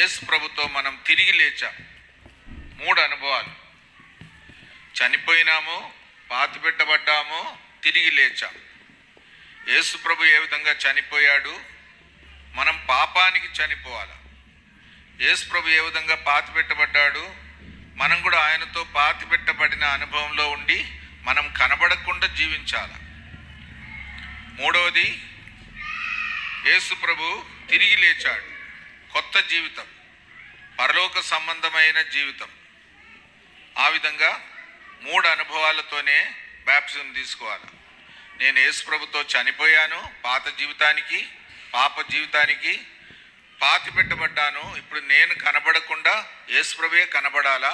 యేసు ప్రభుతో మనం తిరిగి లేచాం. 3 అనుభవాలు: చనిపోయినాము, పాతిపెట్టబడ్డాము, తిరిగి లేచాం. యేసు ప్రభు ఏ విధంగా చనిపోయాడు? మనం పాపానికి చనిపోవాలి. యేసు ప్రభు ఏ విధంగా పాతిపెట్టబడ్డాడు? మనం కూడా ఆయనతో పాతిపెట్టబడిన అనుభవంలో ఉండి మనం కనబడకుండా జీవించాలి. 3వది, యేసు ప్రభు తిరిగి లేచాడు. కొత్త జీవితం, పరలోక సంబంధమైన జీవితం. ఆ విధంగా 3 అనుభవాలతోనే బాప్టిజం తీసుకోవాలి. నేను యేసు ప్రభుతో చనిపోయాను, పాత జీవితానికి, పాప జీవితానికి పాతి పెట్టబడ్డాను. ఇప్పుడు నేను కనబడకుండా యేసు ప్రభువే కనబడాలా.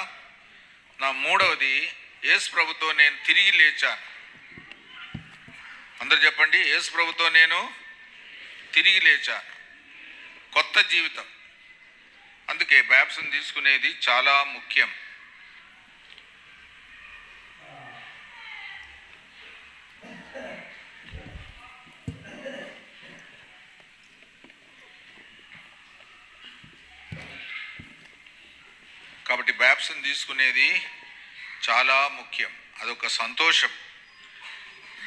నా 3వది, యేసు ప్రభుతో నేను తిరిగి లేచాను. అందరు చెప్పండి, యేసు ప్రభుతో నేను తిరిగి లేచాను. కొత్త జీవితం. అందుకే బాప్టిజం తీసుకునేది చాలా ముఖ్యం. కాబట్టి బాప్టిజం తీసుకునేది చాలా ముఖ్యం. అదొక సంతోషం,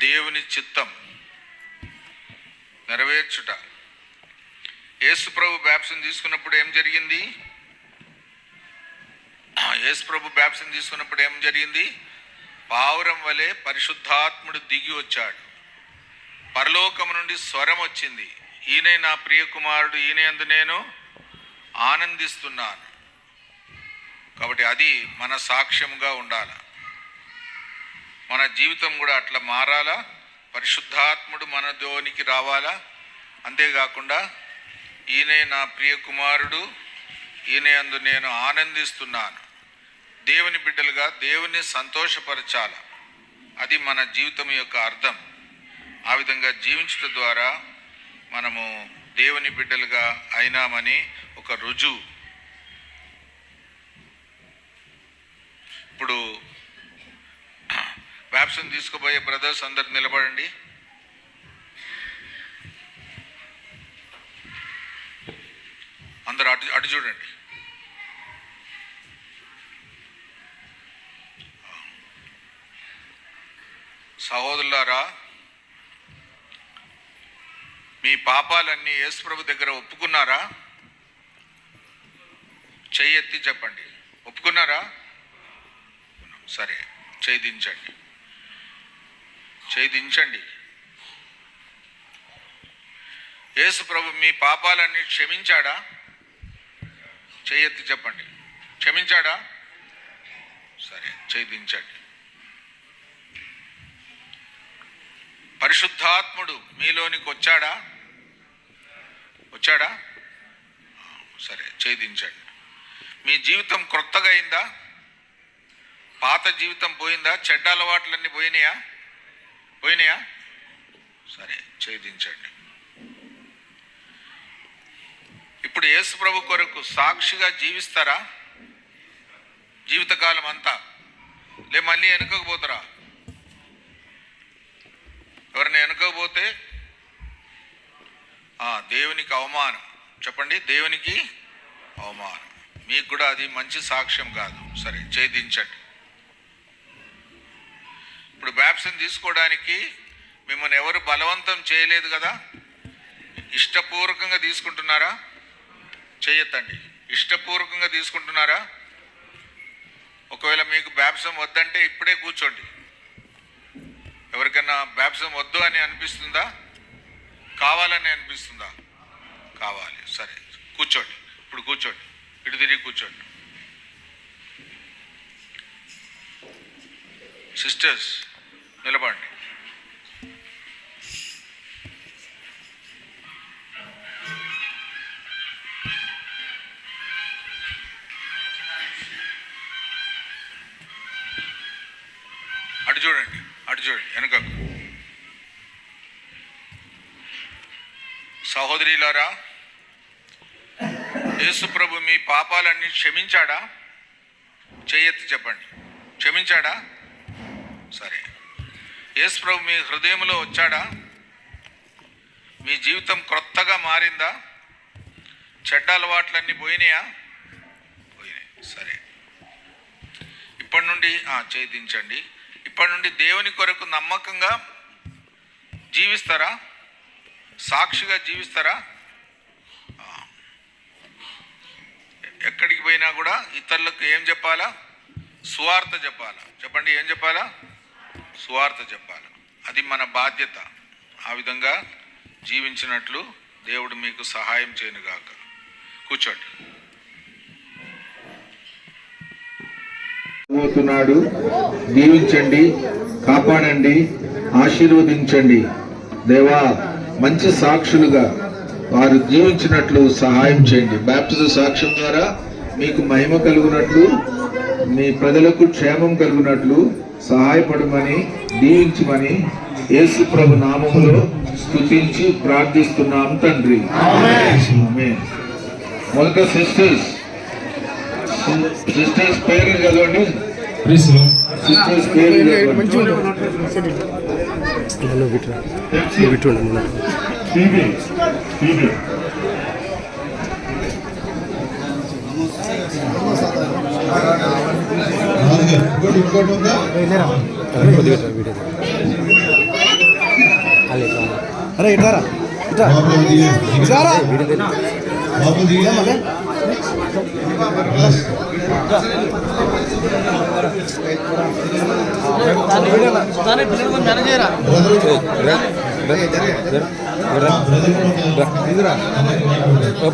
దేవుని చిత్తం నెరవేర్చుట. యేసు ప్రభు బాప్టిజం తీసుకున్నప్పుడు ఏం జరిగింది? యేసు ప్రభు బాప్టిజం తీసుకున్నప్పుడు ఏం జరిగింది? పావురం వలె పరిశుద్ధాత్ముడు దిగి వచ్చాడు. పరలోకము నుండి స్వరం వచ్చింది, ఈయనే నా ప్రియ కుమారుడు, ఈయన యందు నేను ఆనందిస్తున్నాను. కాబట్టి అది మన సాక్ష్యంగా ఉండాలి. మన జీవితం కూడా అట్లా మారాలా. పరిశుద్ధాత్ముడు మనలోనికి రావాలా. అంతేకాకుండా ఈయనే నా ప్రియ కుమారుడు, ఈయన యందు నేను ఆనందిస్తున్నాను. దేవుని బిడ్డలుగా దేవుని సంతోషపరచాల. అది మన జీవితం యొక్క అర్థం. ఆ విధంగా జీవించడం ద్వారా మనము దేవుని బిడ్డలుగా అయినామని ఒక రుజువు. ఇప్పుడు బాప్టిజం తీసుకుపోయే బ్రదర్స్ అందరు నిలబడండి. అందరు అటు చూడండి. సహోదరులారా, మీ పాపాలన్నీ యేసు ప్రభు దగ్గర ఒప్పుకున్నారా? చెయ్యి ఎత్తి చెప్పండి. ఒప్పుకున్నారా? సరే, చేయి దించండి. చేయి దించండి. యేసు ప్రభు మీ పాపాలన్నీ క్షమించాడా? చేయి ఎత్తి చెప్పండి. క్షమించాడా? సరే, చేయి దించండి. పరిశుద్ధాత్ముడు మీలోనికి వచ్చాడా? వచ్చాడా? సరే, చేయి దించండి. మీ జీవితం క్రొత్తగా అయిందా? పాత జీవితం పోయిందా? చెడ్డ అలవాట్లన్నీ పోయినాయా? సరే, చేయి దించండి. ఇప్పుడు యేసు ప్రభు కొరకు సాక్షిగా జీవిస్తారా? జీవితకాలం అంతా మళ్ళీ వెనుకపోతారా? ఎవరిని వెనుకపోతే దేవునికి అవమానం. చెప్పండి, దేవునికి అవమానం. మీకు కూడా అది మంచి సాక్ష్యం కాదు. సరే, చేయి దించండి. ఇప్పుడు బాప్టిజం తీసుకోవడానికి మిమ్మల్ని ఎవరు బలవంతం చేయలేదు కదా. ఇష్టపూర్వకంగా తీసుకుంటున్నారా? చేయొద్దండి. ఇష్టపూర్వకంగా తీసుకుంటున్నారా? ఒకవేళ మీకు బాప్టిజం వద్దంటే ఇప్పుడే కూర్చోండి. ఎవరికైనా బాప్టిజం వద్దు అని అనిపిస్తుందా? కావాలని అనిపిస్తుందా? కావాలి. సరే, కూర్చోండి. ఇప్పుడు కూర్చోండి. ఇటు తిరిగి కూర్చోండి. సిస్టర్స్ నిలబడండి. అటు చూడండి, వెనుకకు. సహోదరులారా, యేసు ప్రభు మీ పాపాలన్నీ క్షమించాడా? చేయెత్తి చెప్పండి. క్షమించాడా? సరే. యేసు ప్రభు మీ హృదయంలో వచ్చాడా? మీ జీవితం క్రొత్తగా మారిందా? చెడ్డ అలవాట్లన్నీ పోయినాయా? పోయినాయి. సరే, ఇప్పటి నుండి ఛేదించండి. ఇప్పటి నుండి దేవుని కొరకు నమ్మకంగా జీవిస్తారా? సాక్షిగా జీవిస్తారా? ఎక్కడికి పోయినా కూడా ఇతరులకు ఏం చెప్పాలా? సువార్త చెప్పాలా. చెప్పండి, ఏం చెప్పాలా? సువార్త చెప్పాలా. అది మన బాధ్యత. ఆ విధంగా జీవించినట్లు దేవుడు మీకు సహాయం చేయనుగాక. కూర్చోండి. పోతున్నాడు, దీవించండి, కాపాడండి, ఆశీర్వదించండి. దేవా, మంచి సాక్షులుగా వారు జీవించినట్లు సహాయం చేయండి. బాప్టిజం సాక్ష్యం ద్వారా మీకు మహిమ కలుగునట్లు, మీ ప్రజలకు క్షేమం కలుగునట్లు సహాయపడమని, దీవించమని యేసు ప్రభు నామములో స్తుతించి ప్రార్థిస్తున్నాం తండ్రి. ఆమేన్. మొదట సిస్టర్స్ పేరు చదవండి. సిస్టర్స్ పేరు అరే ఇటారా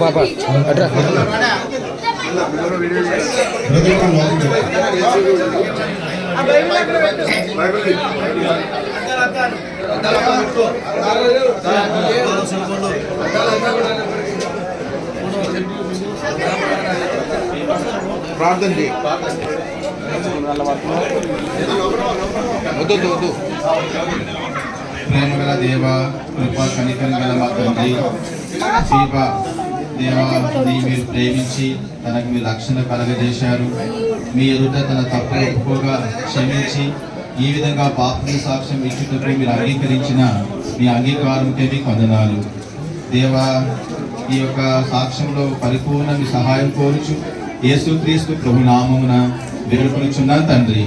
పాపా అట్రా ప్రార్థన చేయి. వద్దు వద్దు. ప్రేమ గల దేవ, కృపా కనికరం గల మా తండ్రి, శివ దేవా, మీరు ప్రేమించి తనకు మీ రక్షణ కలగజేశారు. మీ ఎదుట తన తప్పు ఒప్పుకోగా క్షమించి ఈ విధంగా బాప్తిజ సాక్ష్యం ఇచ్చుటకు మీరు అంగీకరించిన మీ అంగీకారంకే మీకు వందనాలు. దేవా, ఈ యొక్క సాక్ష్యంలో పరిపూర్ణ మీ సహాయం కోరుచు యేసుక్రీస్తు ప్రభు నామమున వేడుకొనుచున్నాను తండ్రి.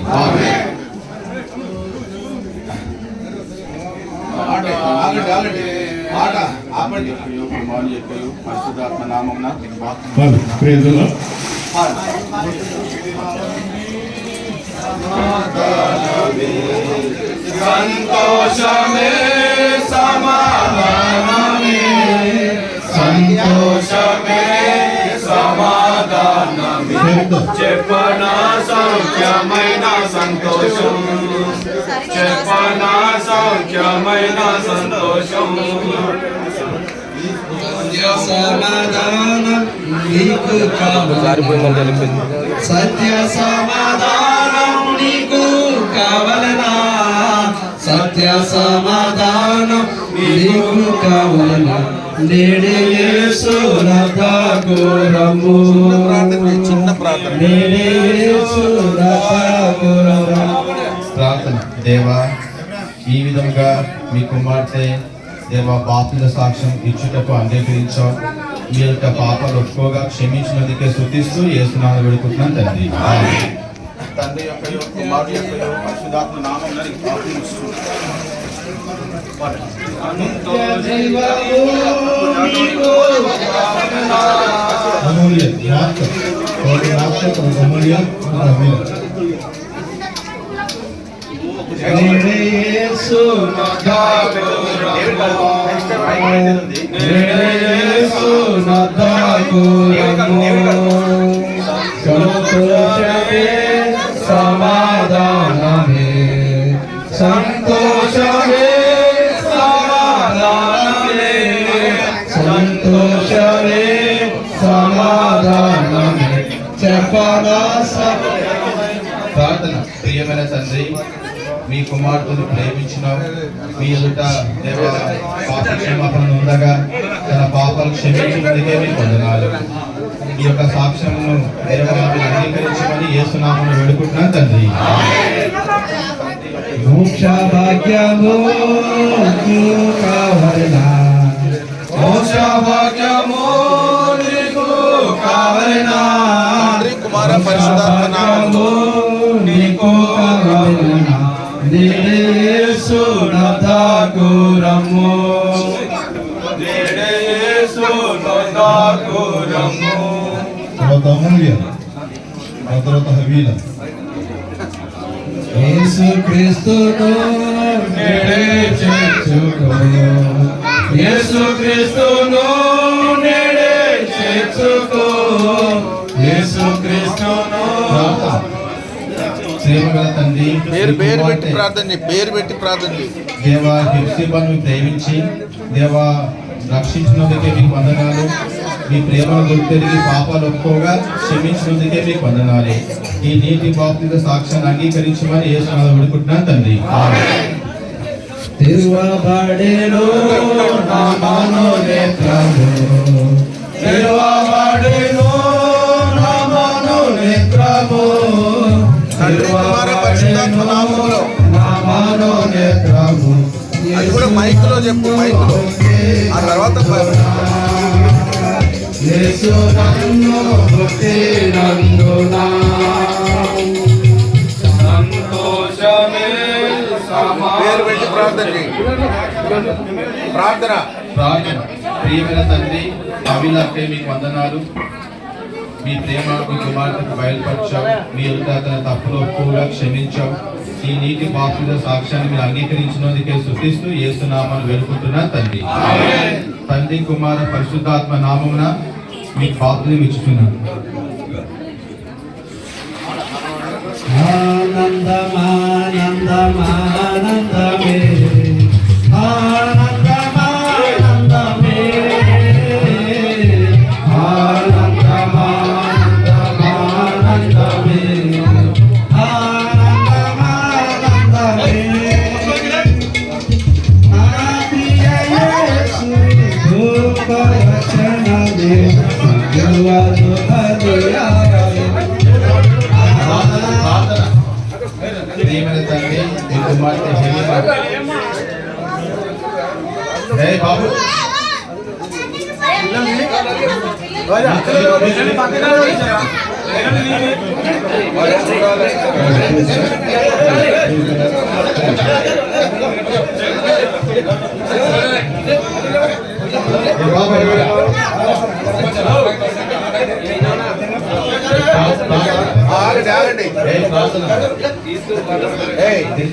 పరిశుద్ధాత్మ నామమున సంతోషమే సమాధానమే, సంతోషమే సమాధానమే, చెప్పన సౌఖ్యమైన సంతోషం, చెప్పన సౌఖ్యమైన సంతోషం. సమాధానం నీకు కావాలి, సత్య సమాధానం నీకు కావలనా, సత్య సమాధానం నీకు కావలనా, నేడే యేసు రథకు రమ్ము, చిన్న ప్రార్థన, నేడే యేసు రథకు రమ్ము. ప్రార్థన. దేవా, ఈ విధంగా మీ కుమార్తె దేవా బాప్తిజ సాక్ష్యం ఇచ్చుటకు అంగీకరించావు. మీ యొక్క పాపాలు ఒప్పుకోగా క్షమించినందుకే స్తుతిస్తూ యేసునామమున వేడుకుంటున్నాను తండ్రి. తండ్రి యొక్క కుమారుడు యొక్క పరిశుద్ధాత్మ నామమున సంతోషమే సమాధానమే, సంతోషమే సమాధానమే, సంతోషమే సమాధానమే, చెప్పనా. ప్రార్థన. ప్రియమైన తండ్రి, మీ కుమార్తెను ప్రేమించినావు. మీ ఎదుట దేవా పాప క్షమాపణ ఉండగా తన పాపాలు క్షమించినందుకే మీకు వందనాలు. ఈ యొక్క సాక్ష్యమును దేవా అంగీకరించమని యేసునామమున వేడుకుంటున్నాను తండ్రి. మోక్ష భాగ్యము కావలనా, మోక్ష భాగ్యము నీకు కావలెనా తండ్రి కుమార పరిశుద్ధాత్మ నామములో నీకు కావలెనా నేడే యేసు నొద్దకు రమ్ము నేడే యేసు నొద్దకు రమ్ము తర్వాత అమూల్య ఆ తర్వాత హవీల యేసు క్రీస్తును నేడే చేర్చుకో యేసు క్రీస్తును నేడే చేర్చుకో యేసు క్రీస్తును ప్రేమగల తండ్రి పేరు పెట్టి ప్రార్థన చేయి. పేరు పెట్టి ప్రార్థన చేయి. దేవా హెప్సిబాను ప్రేమించి దేవా రక్షించినందుకే మీకు వందనాలు మీ ప్రేమను గుర్తెరిగి పాపాలు ఒప్పుకోగా క్షమించినందుకే మీకు వందనాలు ఈ నీటి బాప్తిక సాక్ష్యాన్ని అంగీకరించమని యేసునామములో వేడుకుంటున్నాను తండ్రి తిరువబడెను నా మనోనేత్రము తిరువబడెను నా మనోనేత్రము తండ్రి కుమార పరిశుద్ధాత్మ నామములో నా మనోనేత్రము అది కూడా మైక్లో చెప్పు. మైక్లో ఆ తర్వాత యేసు నన్ను పుట్టినందునా సంతోషమే పేరు పెట్టి ప్రార్థన చేయి. ప్రార్థన ప్రియమైన తండ్రి అవిలకే మీకు వందనాలు మీ ప్రేమ మీ కుమార్తెకు బయలుపరిచావు మీ ఎదుట తన తప్పులు ఒప్పుగా క్షమించావు ఈ నీటి బాప్తిజ సాక్ష్యాన్ని మీరు అంగీకరించినందుకే స్తుతిస్తూ యేసునామమును వేడుకుంటున్నా తండ్రి తండ్రి కుమార పరిశుద్ధాత్మ నామమున మీకు బాప్తిజం ఇచ్చుచున్నాను ఆనందమానందమానందమే ఆనందమానందమే ఆనందమానందమానందమే ఆనందమానందమే నా ప్రియ యేసు రూపవచనమే యువదు ప్రియమైన తండ్రి మీ కుమార్తె హే బాబు ఆగండి.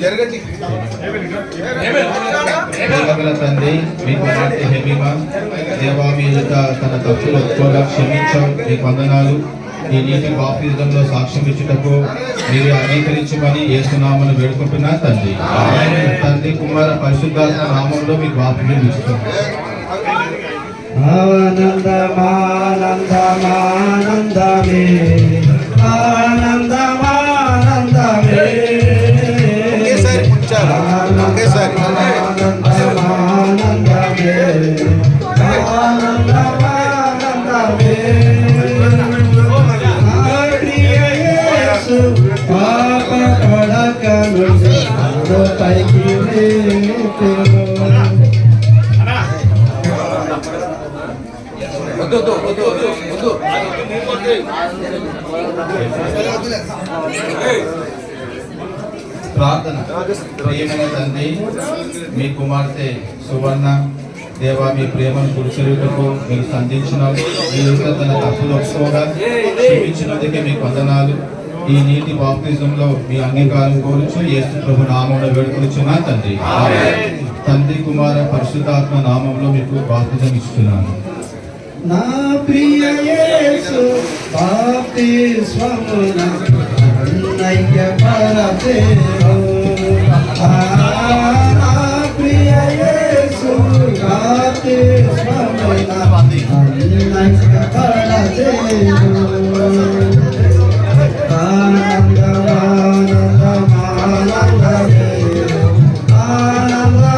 జరగండి. తండ్రి మీ కుమార్తె హెబీమా దేవా మీ ఎదుట తన తప్పులు ఒప్పుకోగా క్షమించాం మీకు వందనాలు ఈ నీటి బాప్తిజంలో సాక్ష్యం ఇచ్చుటకు మీరు అంగీకరించమని యేసునామమును వేడుకుంటున్నా తండ్రి తండ్రి కుమార పరిశుద్ధాత్మ నామంలో మీకు బాప్తిజం ఇస్తున్నాం ఆనందమానందమానందమే ఆనందమానందమే ఒకేసారి కూర్చోాలి. ఒకేసారి ఆనందమానందమే ఆనందమానందమే ప్రియ యేసు పాప పడకను పైకి లేపెను ప్రార్థన ప్రియమైన తండ్రి మీ కుమార్తె సువర్ణ దేవా మీ ప్రేమను గుర్తిరుటకు మీరు సంధించినారు మీరు తన తప్పులు ఒప్పుకోగా క్షమించినందుకే మీకు వందనాలు ఈ నీటి బాప్తిజంలో మీ అంగీకారం కోరుచు యేసు ప్రభు నామములో వేడుకొనుచున్నా తండ్రి తండ్రి కుమార పరిశుద్ధాత్మ నామంలో మీకు బాప్తిజం ఇస్తున్నాను నా ప్రియ యేసు బాప్తిస్మమున నైక్య పరదేవో నా ప్రియ యేసు బాప్తిస్మమున నైక్య పరదేవో ఆనందమానందమానందమే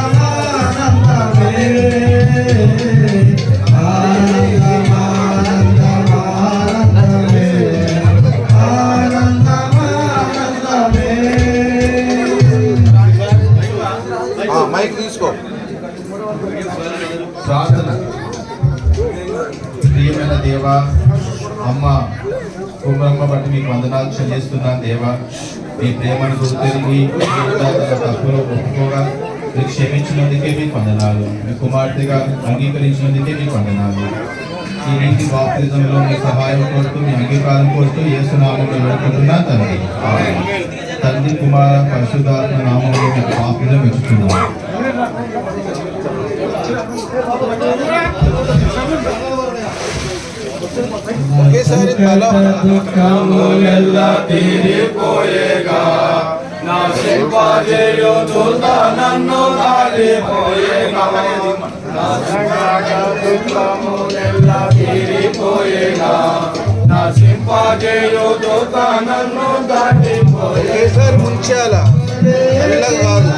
ఆనందమానందమే ఆనందమానందమానందమే ఆనందమానందమే మైక్ తీసుకో. ప్రార్థన ప్రియమైన దేవా అమ్మ కుమ్రమ్మ బట్టి మీకు వందనాలు చెల్లిస్తున్నాను దేవా. మీ ప్రేమను గుర్తెరిగి తప్పులు ఒప్పుకోగా మీకు క్షమించినందుకే మీకు వందనాలు. మీ కుమార్తెగా అంగీకరించినందుకే మీకు వందనాలు. ఈ నీటి బాప్తిజంలో మీ సహాయం కోరుతూ మీ అంగీకారం కోరుతూ యేసు నామములో వేడుకుంటున్నా తండ్రి. తండ్రి కుమార పరిశుద్ధాత్మ నామములో మీకు బాప్తిజం ఇస్తున్నాను. ఒకేసారి దుఃఖములెల్లా తీరిపోయేగా, నా సింపజేయుదుత నన్ను దాటిపోయేగా. నా దుఃఖములెల్లా తీరిపోయేగా, నా సింపజేయుదుత నన్ను దాటిపోయేగా. ఒకేసారి ముంచాల మెల్లగా కాదు.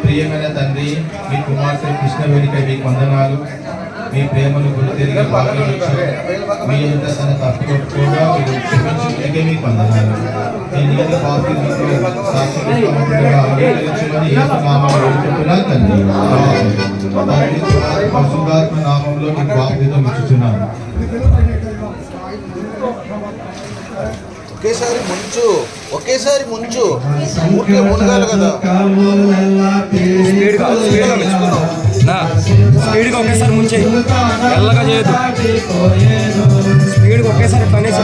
ప్రియమైన తండ్రి, మీ కుమార్తె కృష్ణవేణికై మీకు వందనాలు. మీ ప్రేమను గుర్తిరిగి భాగ్యం ఇచ్చారు. మీ ఎదుట తన తప్పు ఒప్పుకోగా మీరు క్షమించినందుకే మీకు వందనాలు. మీ నీతి బాప్తిజంలో సాక్షిగా అంగీకరించమని యేసు నామములో వేడుకుంటున్నాను తండ్రి. తండ్రి పరిశుద్ధాత్మ నామములో మీకు బాప్తిజం ఇచ్చుచున్నాను. ఒకేసారి ముంచు, ఒకేసారి ముంచు. ఊరికే మునగాలి కదా. స్పీడ్గా ఒకేసారి ముంచే, ఎల్లగా చేయొద్దు. స్పీడ్గా ఒకేసారి పనేసి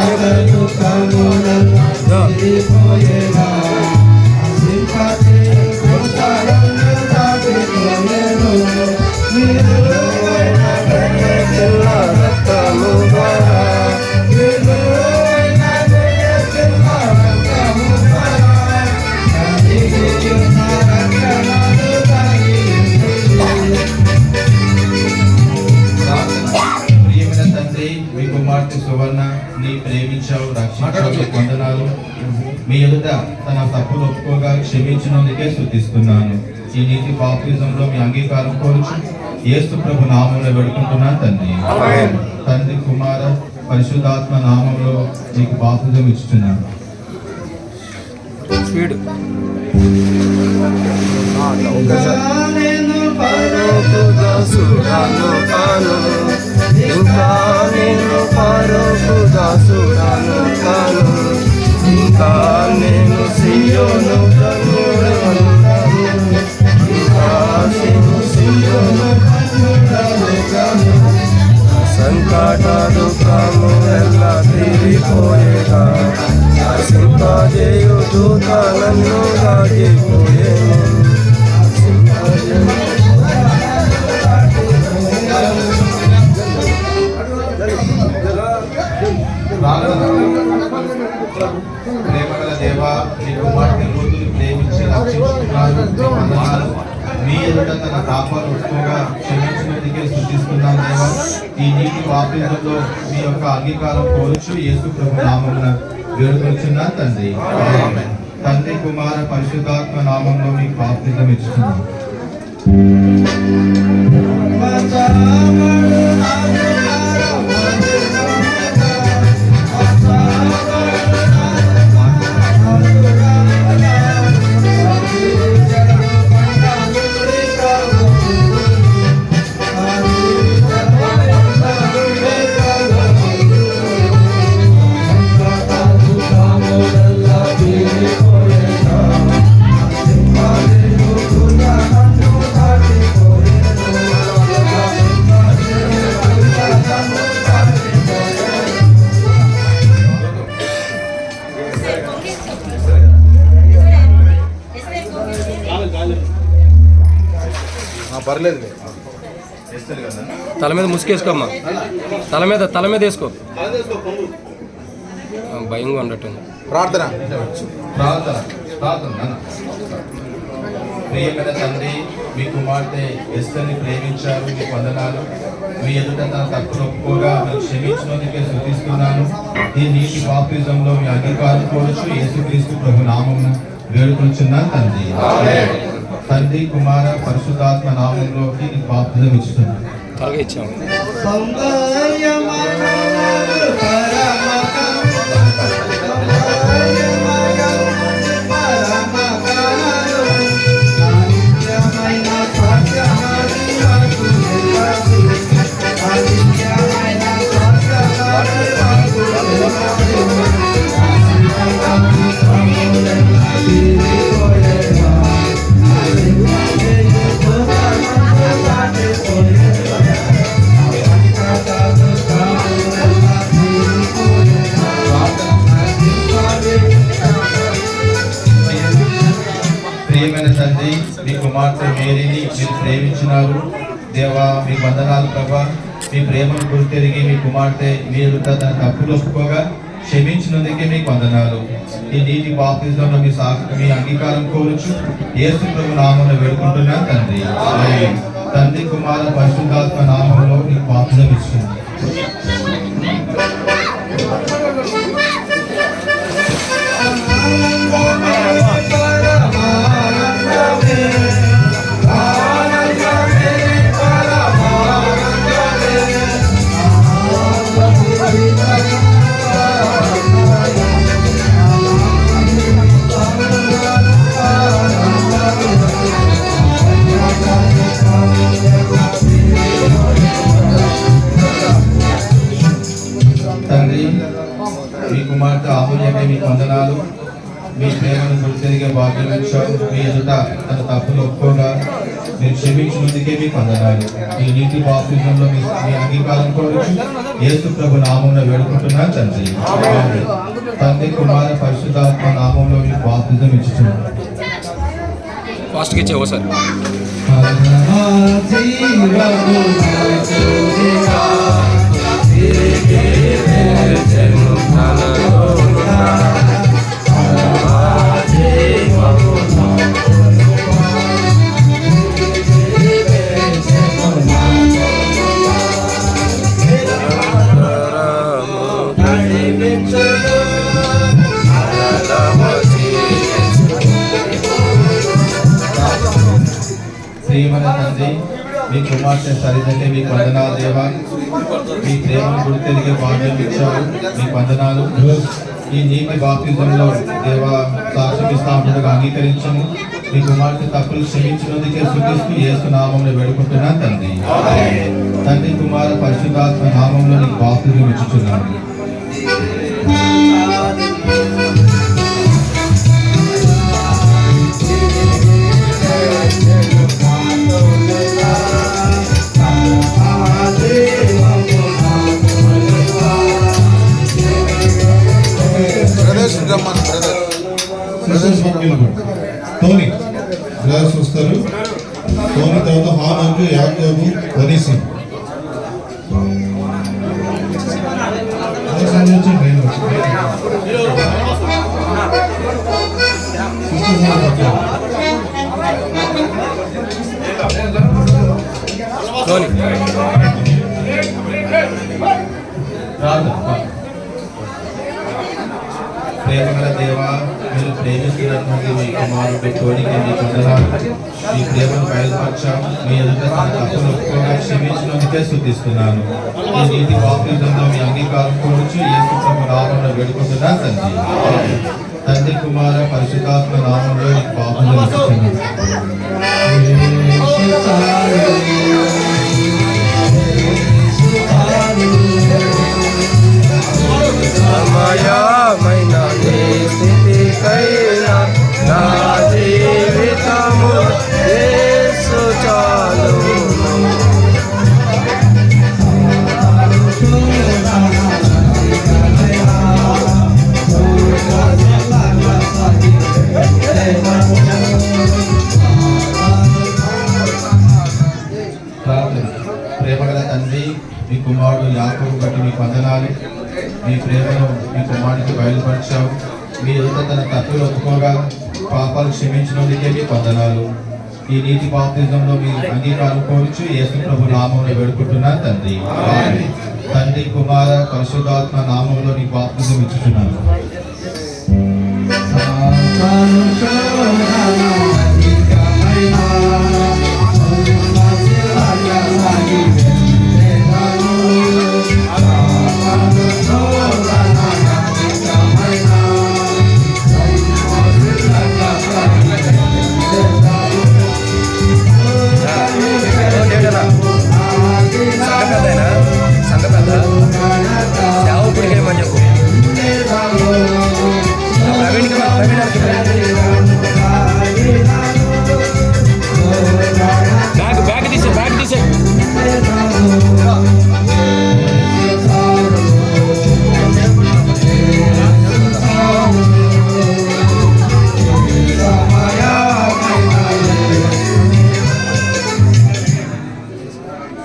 సువర్ణ నీ ప్రేమించావు, రక్షించావు, వందనాలు. మీ ఎదుట తన తప్పులు ఒప్పుకోగా క్షమించినందుకే స్తుతిస్తున్నాను. ఈ నీతి బాప్తిజంలో మీ అంగీకారం కోరుచు యేసు ప్రభు నామంలో వేడుకుంటున్నాను తండ్రి. తండ్రి కుమార పరిశుద్ధాత్మ నామంలో నీకు బాప్తిజం ఇస్తున్నాను. స్పీడ్ ఇంకా నేను పరకు దాసుడాను కాను, ఇంకా నేను సియోను కనుడను, ఇంకా నేను సియోను కనుడను. సంకట దుఃఖము ఎల్లా తీరిపోయేగా, సింపజేయుదుత నన్ను దాటిపోయేను. ప్రేమగల దేవా, నీ కుమార్తె రోజులు ప్రేమించి రక్షించుకున్నారు. మీ ఎదుట తన పాపాలు ఒప్పుగా క్షమించినందుకే స్తుతిస్తున్నాను దేవా. ఈ నీటి బాప్తిజంలో మీ యొక్క అంగీకారం కోరుచు యేసు ప్రభు నామమున వేడుకొచ్చున్నాను తండ్రి. తండ్రి కుమార పరిశుద్ధాత్మ నామంలో మీకు బాప్తిజం ఇస్తున్నాను. పర్లేదు. తల మీద ముసుకేసుకోమ్మా, తల మీద వేసుకో. భయంగా ఉండటం. ప్రార్థన. ప్రార్థన ప్రియమైన తండ్రి, మీ కుమార్తె ఎస్తర్ని ప్రేమించారు, మీకు వందనాలు. మీ ఎదుట తన తప్పును ఒప్పుకోగా మీరు క్షమించినందుకే స్తుతిస్తున్నాను. ఈ నీటి బాప్తిజంలో మీ అంగీకారం కోరచ్చు యేసుక్రీస్తు ప్రభు నామమున వేడుకొంచున్నాను తండ్రి. తండ్రి, కుమార, పరిశుద్ధాత్మ నామంలో నీకు బాప్తిజం ఇస్తున్నాను. త్వరగా ఇచ్చాము. ప్రియమైన తండ్రి, మీ కుమార్తె మేరీని మీరు ప్రేమించినారు. దేవా, మీ వందనాలు ప్రభా. మీ ప్రేమను గుర్తెరిగి మీ కుమార్తె మీ ఎదుట తన తప్పులు ఒప్పుకోగా క్షమించినందుకే మీకు వందనాలు. ఈ నీటి బాప్తిజంలో మీ అంగీకారం కోరచ్చు యేసు ప్రభు నామమున వేడుకుంటున్నాను తండ్రి. తండ్రి, కుమార, పరిశుద్ధాత్మ నామంలో మీకు బాప్తిజం ఇస్తున్నాను. తండ్రి, మీ కుమార్తె అమూల్యమే మీకు వందనాలు. మీ ప్రేమను గుర్తెరిగే భాగ్యం ఇచ్చారు. మీ ఎదుట తన తప్పులు ఒప్పుకోగా మీరు క్షమించినందుకే మీకు వందనాలు. ఈ నీటి బాప్తిజంలో మీ అంగీకారం కోరచ్చు యేసు ప్రభు నామమున వేడుకుంటున్నాను తండ్రి. తండ్రి, కుమార, పరిశుద్ధాత్మ నామంలో మీకు బాప్తిజం ఇచ్చుచున్నాను. ఫాస్ట్గా ఇచ్చావు సార్. ప్రియమైన తండ్రి, మీ కుమార్తె సరిదంటే మీకు వందనాలు దేవా. మీ ప్రేమను గుర్తెరిగే భాగ్యం ఇచ్చారు, మీకు వందనాలు. ఈ నీటి బాప్తిజంలో దేవా సాక్ష్యం ఇస్తాముగా అంగీకరించము. మీ కుమార్తె తప్పులు క్షమించినందుకే స్తుతిస్తూ యేసు నామమున వేడుకుంటున్నాను తండ్రి. తండ్రి, కుమార, పరిశుద్ధాత్మ నామంలో నీకు బాప్తిజం ఇచ్చుచున్నాను. టోనీ బ్రదర్స్ వస్తారు. టోనీ తర్వాత హానంజు, యాకోబు, వనీసింగ్. ప్రేమగల దేవా, మీరు ప్రేమిస్తున్నటువంటి మీ కుమారుడు టోనీకి మీకు వందనాలు. మీ ప్రేమను బయలుపరచాము. మీ ఎదుట తన తప్పులు ఒప్పుకోగా క్షమించినందుకే స్తుతిస్తున్నాను. ఈ నీతి బాప్తిజంలో మీ అంగీకారం కోరచ్చు యేసు ప్రభు నామమున వేడుకుంటున్నాను తండ్రి. తండ్రి, కుమార, పరిశుద్ధాత్మ నామంలో నీకు బాప్తిజం ఇస్తున్నాను. సమయమైన స్థితికైనా నా జీవితము యేసు చాలును. ప్రేమగల తండ్రి, మీ కుమారుడు యాకోబు బట్టి మీకు వందనాలు. మీ ప్రేమను మీ కుమారుడికి బయలుపరిచావు. మీ ఎదుట తన తప్పులు ఒప్పుకోగా పాపాలు క్షమించినందుకే మీకు వందనాలు. ఈ నీటి బాప్తిజంలో మీ అంగీకారం కోరుచు యేసు ప్రభు నామంలో వేడుకుంటున్నాను తండ్రి. తండ్రి కుమార పరిశుద్ధాత్మ నామంలో నీ బాప్తిజం ఇచ్చుచున్నాను.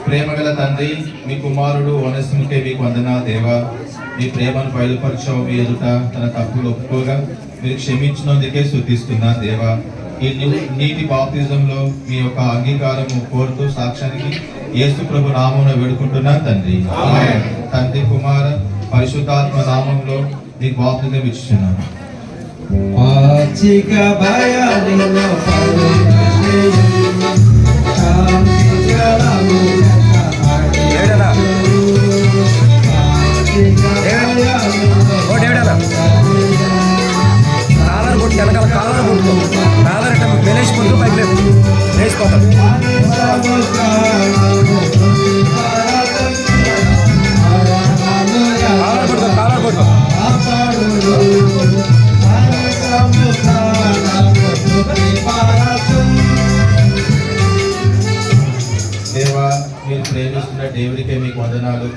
ప్రేమగల తండ్రి, మీ కుమారుడు ఓనేసిముకే మీకు వందనాలు దేవా. మీ ప్రేమను బయలుపరచావు. మీ ఎదుట తన తప్పులు ఒప్పుకోగా మీరు క్షమించినందుకే స్తుతిస్తున్నా దేవా. ఈ నీటి బాప్తిజంలో మీ యొక్క అంగీకారము కోరుతూ సాక్ష్యానికి యేసు ప్రభు నామంలో వేడుకుంటున్నా తండ్రి. తండ్రి కుమార పరిశుద్ధాత్మ నామంలో నీకు బాప్తిజం ఇచ్చుచున్నాను. కాలర్ కొట్టి వెనకాల కాలర్ కొట్టుకో. కాలర్ అంటే వెళ్ళేసిపోతూ పైకి లేచిపోతాడు. కాలర్ కొట్టుకో, కాలర్ కొట్టుకో. దేవా, మీరు ప్రేమిస్తున్న దేవుడికే మీకు వందనాలు.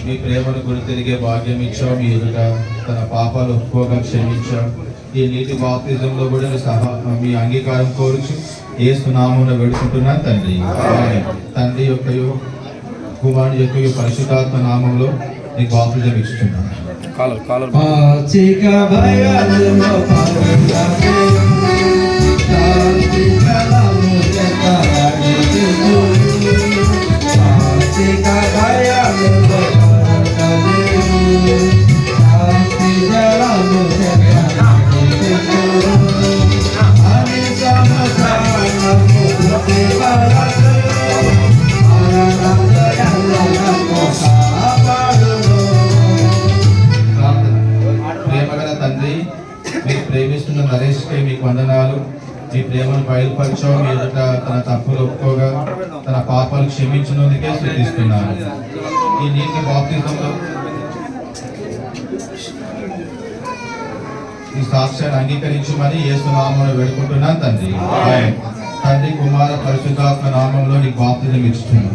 మీ ప్రేమను గుర్తిరిగే భాగ్యం ఇచ్చావు. మీ ఎదుట తన పాపాలు ఒప్పుకోగా క్షమించావు. ఈ నీటి బాప్తిజంలో కూడా మీ అంగీకారం కోరుచు యేసు నామమున వేడుకుంటున్నాను తండ్రి. తండ్రి యొక్క కుమారుని యొక్క పరిశుద్ధాత్మ నామంలో నీకు బాప్తిజం ఇస్తున్నాను. కాలర్ కాలర్ ప్రేమగల తండ్రి, మీరు ప్రేమిస్తున్న నరేష్కే మీకు వందనాలు. మీ ప్రేమను బయలుపరచావు. మీ ఎదుట తన తప్పులు ఒప్పుకోగా తన పాపాలు క్షమించినందుకే స్తుతిస్తున్నాను. ఈ నీటి బాప్తిజంలో ఈ సాక్ష్యాన్ని అంగీకరించమని యేసు నామమున వేడుకుంటున్నాను తండ్రి. తండ్రి కుమార పరిశుద్ధాత్మ నామంలో నీకు బాప్తిజం ఇస్తున్నాను.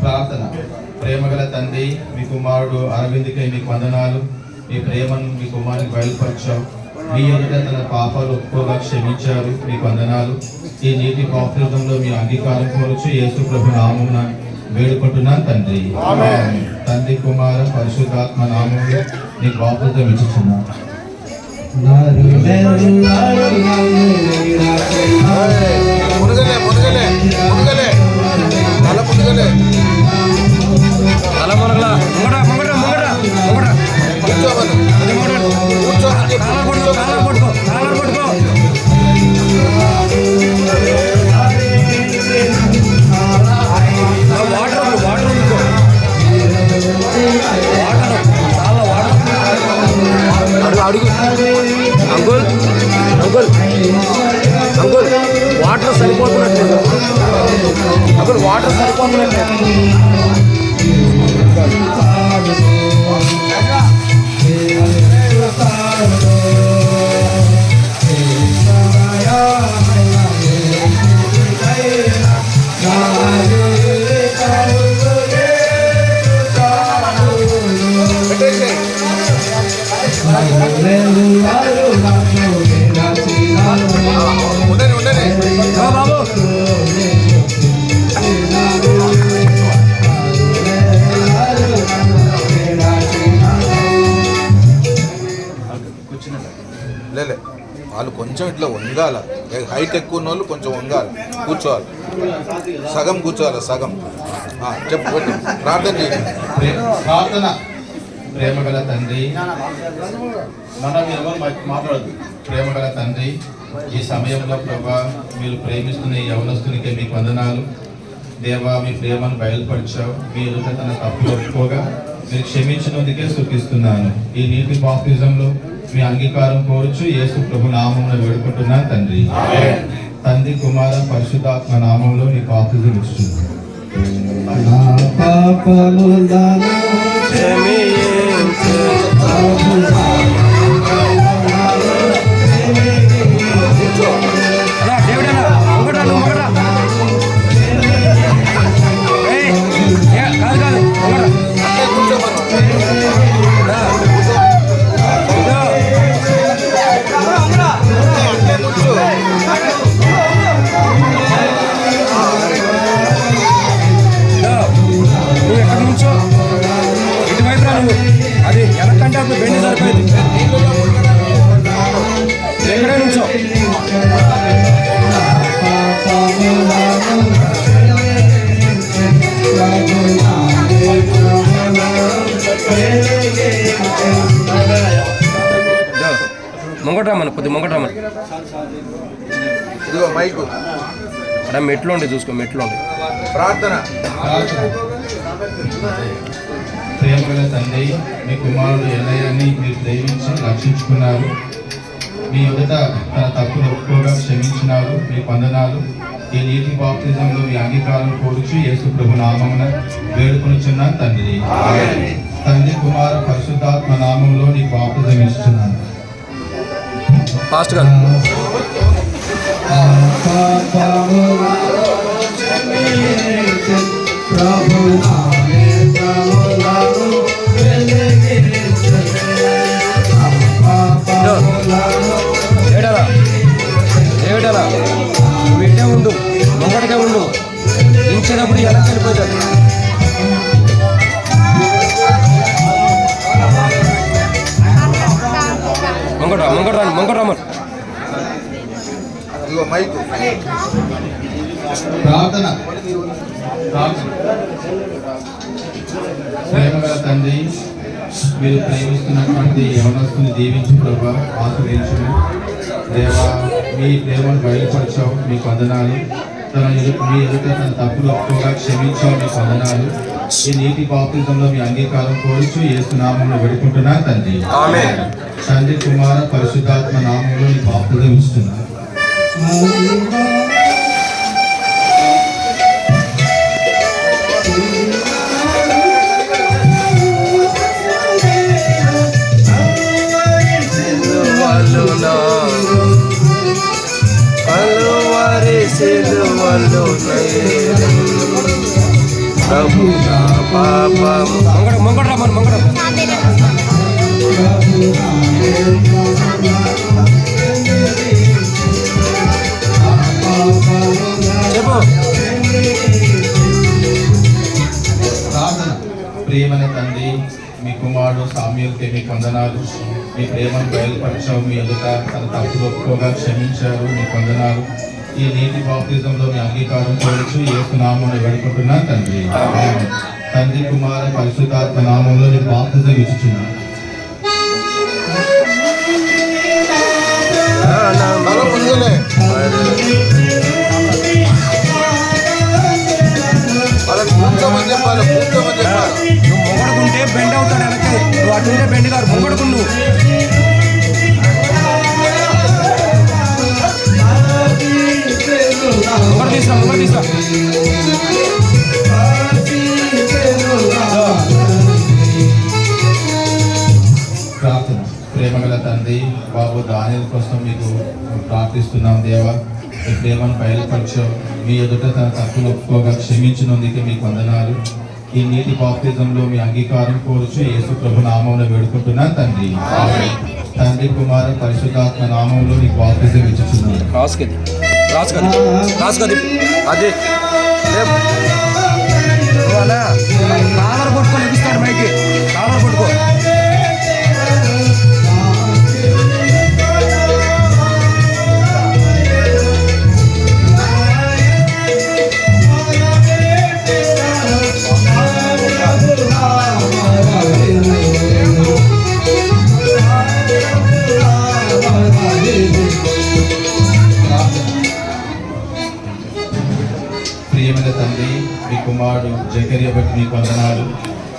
ప్రార్థన. ప్రేమగల తండ్రి, మీ కుమారుడు అరవింద్కై మీకు వందనాలు. మీ ప్రేమను మీ కుమారునికి బయలుపరిచావు. మీ ఎదుట తన పాపాలు ఒప్పుకోగా క్షమించారు. మీకు వందనాలు. ఈ నీటి బాప్తిజంలో మీ అంగీకారం కోరుచు యేసు ప్రభు నామమున వేడుకుంటున్నాను తండ్రి. తండ్రి కుమార పరిశుద్ధాత్మ నామంలో నీకు బాప్తిజం ఇచ్చుచున్నాను. మునగలే మునగలే మునగలే తల మునగలే తల మునగల ముంగడ ముంగడ ముంగడ ముంగడ కూర్చోమను కూర్చోమని కాలర్ పట్టుకో, కాలర్ పట్టుకో, కాలర్ పట్టుకో. వాటర్ వాటర్ ఉంచుకో. వాటర్ చాలా వాటర్ అడుగు. అంకుల్ అంకుల్ అంకుల్ వాటర్ సరిపోతున్నట్లేదు. అంకుల్ వాటర్ సరిపోతున్నట్లేదు. బాబు లేలే వాళ్ళు కొంచెం ఇట్లా వంగాల, హైట్ ఎక్కువ ఉన్న వాళ్ళు కొంచెం వంగాలి, కూర్చోవాలి, సగం కూర్చోవాలి, సగం. చెప్పు, ప్రార్థన చేయండి. ప్రార్థన. ప్రేమగల తండ్రి, మనం ఎవరు మాట్లాడదు. ప్రేమగల తండ్రి, ఈ సమయంలో ప్రభా మీరు ప్రేమిస్తున్న ఈ యవనస్తునికి మీకు వందనాలు. దేవా, మీ ప్రేమను బయలుపరిచావు. మీ ఎదుట తన తప్పులు ఒప్పుకోగా మీరు క్షమించినందుకే స్తుతిస్తున్నాను. ఈ నీటి బాప్తిజంలో మీ అంగీకారం కోరుచు యేసు ప్రభు నామమున వేడుకుంటున్నాను తండ్రి. తండ్రి, కుమార, పరిశుద్ధాత్మ నామంలో నీ బాప్తిజం ఇస్తున్నాను. అది వెనకంటే అప్పుడు బెండి సరిపోయింది. ఎక్కడే నుంచో మొంగటరామని కొద్ది మొంగటరామని. ఇదిగో మైకు. అక్కడ మెట్లు ఉండి చూసుకో, మెట్లు ఉండి. ప్రార్థన. ప్రేమగల తండ్రి, మీ కుమారుడు ఎలయాన్ని మీరు ప్రేమించి రక్షించుకున్నారు. మీ ఎదుట తన తప్పులు ఒప్పుకోగా క్షమించినారు. మీ వందనాలు. ఈ నీటి బాప్తిజంలో మీ అంగీకారం కోరుచు యేసు ప్రభు నామమున వేడుకొనుచున్నాను తండ్రి. తండ్రి, కుమార, పరిశుద్ధాత్మ నామంలో నీ బాప్తిజం ఇస్తున్నాను. ఫాస్ట్ గా ఏమిటలా నువ్వు ఇట్టే ఉండు, మొంగటిగా ఉండు. ఇంచినప్పుడు వెనక్కి వెళ్ళిపోతాడు. మొంగటరామన్. ఇదిగో మైకు. ప్రార్థన. ప్రేమగల తండ్రి, మీరు ప్రేమిస్తున్నటువంటి యవనస్తుని దీవించి ప్రభా ఆశ్రయించును. దేవా, మీ ప్రేమను బయలుపరిచావు, మీకు వందనాలు. మీ ఎదుట తన తప్పులు ఒప్పుకోగా క్షమించావు, మీకు వందనాలు. ఈ నీటి బాప్తిజంలో మీ అంగీకారం కోరుచు యేసు నామంలో వేడుకుంటున్నాను తండ్రి. తండ్రి, కుమార, పరిశుద్ధాత్మ నామంలో నీ బాప్తిజం ఇస్తున్నాను. మొంగటరామన్. ప్రార్థన. ప్రియమైన తండ్రి, మీ కుమారుడు సామ్యూల్కి మీకు వందనాలు. మీ ప్రేమను బయలుపరిచావు. మీ ఎదుట తన తప్పులు ఒప్పుకోగా క్షమించారు, మీకు వందనాలు. ఈ నీటి బాప్తిజంలో మీ అంగీకారం కోరుచు యేసు నామమున వేడుకుంటున్నాను తండ్రి. తండ్రి, కుమార, పరిశుద్ధాత్మ నామంలో నీ బాప్తిజం ఇచ్చుచున్నాను. వాళ్ళకి కూర్చోమని చెప్పాలి, కూర్చోమని చెప్పాలి. నువ్వు మొంగడుకుంటే బెండ్ అవుతాడు వెనక్కి. నువ్వు అటుంటే బెండ్ కాదు, మొంగడుకు నువ్వు. మొంగడు తీస్తా. ప్రార్థన. ప్రేమగల తండ్రి, బాబు దానిల కోసం మీకు ప్రార్థిస్తున్నాం. దేవా, మీ ప్రేమను బయలుపరిచావు. మీ ఎదుట తన తప్పులు ఒప్పుకోగా క్షమించినందుకే మీకు వందనాలు. ఈ నీటి బాప్తిజంలో మీ అంగీకారం కోరుచు యేసు ప్రభు నామమున వేడుకుంటున్నాను తండ్రి. తండ్రి కుమార పరిశుద్ధాత్మ నామంలో నీకు బాప్తిజం ఇచ్చుచున్నాను. రాసుకది అది కాలర్ పట్టుకొని ఎగిస్తాడు మైకి, కాలర్ పట్టుకో. ప్రియమైన తండ్రి, మీ కుమారుడు జకర్య బట్టి మీకు వందనాలు.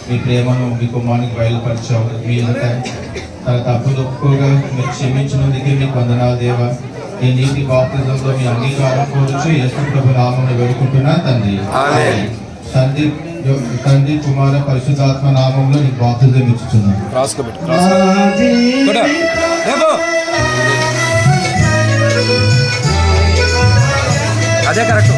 మీ ప్రేమను మీ కుమారునికి బయలుపరిచావు. మీ ఎదుట తన తప్పులు ఒప్పుకోగా మీరు క్షమించినందుకే మీకు వందనాలు దేవా. ఈ నీటి బాప్తిజంలో మీ అంగీకారం కోరుచు యేసు ప్రభు నామమున వేడుకుంటున్నా తండ్రి. తండ్రి కుమార పరిశుద్ధాత్మ నామంలో నీకు బాప్తిజం ఇచ్చుచున్నాను. అదే కరెక్ట్.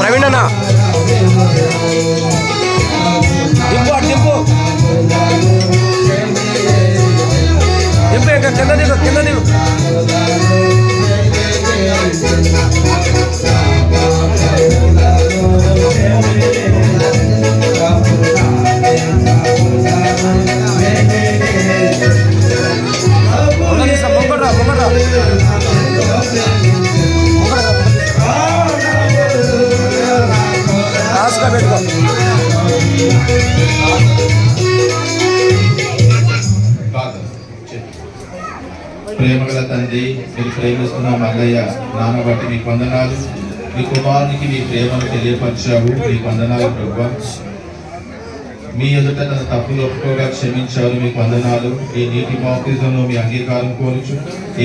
ప్రవీణ్ అన్న దింపు ఇంకా కింద దిగు. పెట్టుకో. ప్రేమగల తండ్రి, మీరు ప్రేమిస్తున్న మల్లయ్య నాన్న బట్టి మీకు వందనాలు. మీ కుమారునికి మీ ప్రేమను తెలియపరిచావు. మీకు వందనాలు ప్రభువా. మీ ఎదుట తన తప్పులు ఒప్పుకోగా క్షమించారు. మీకు వందనాలు. ఈ నీటి బాప్తిజంలో మీ అంగీకారం కోరుచు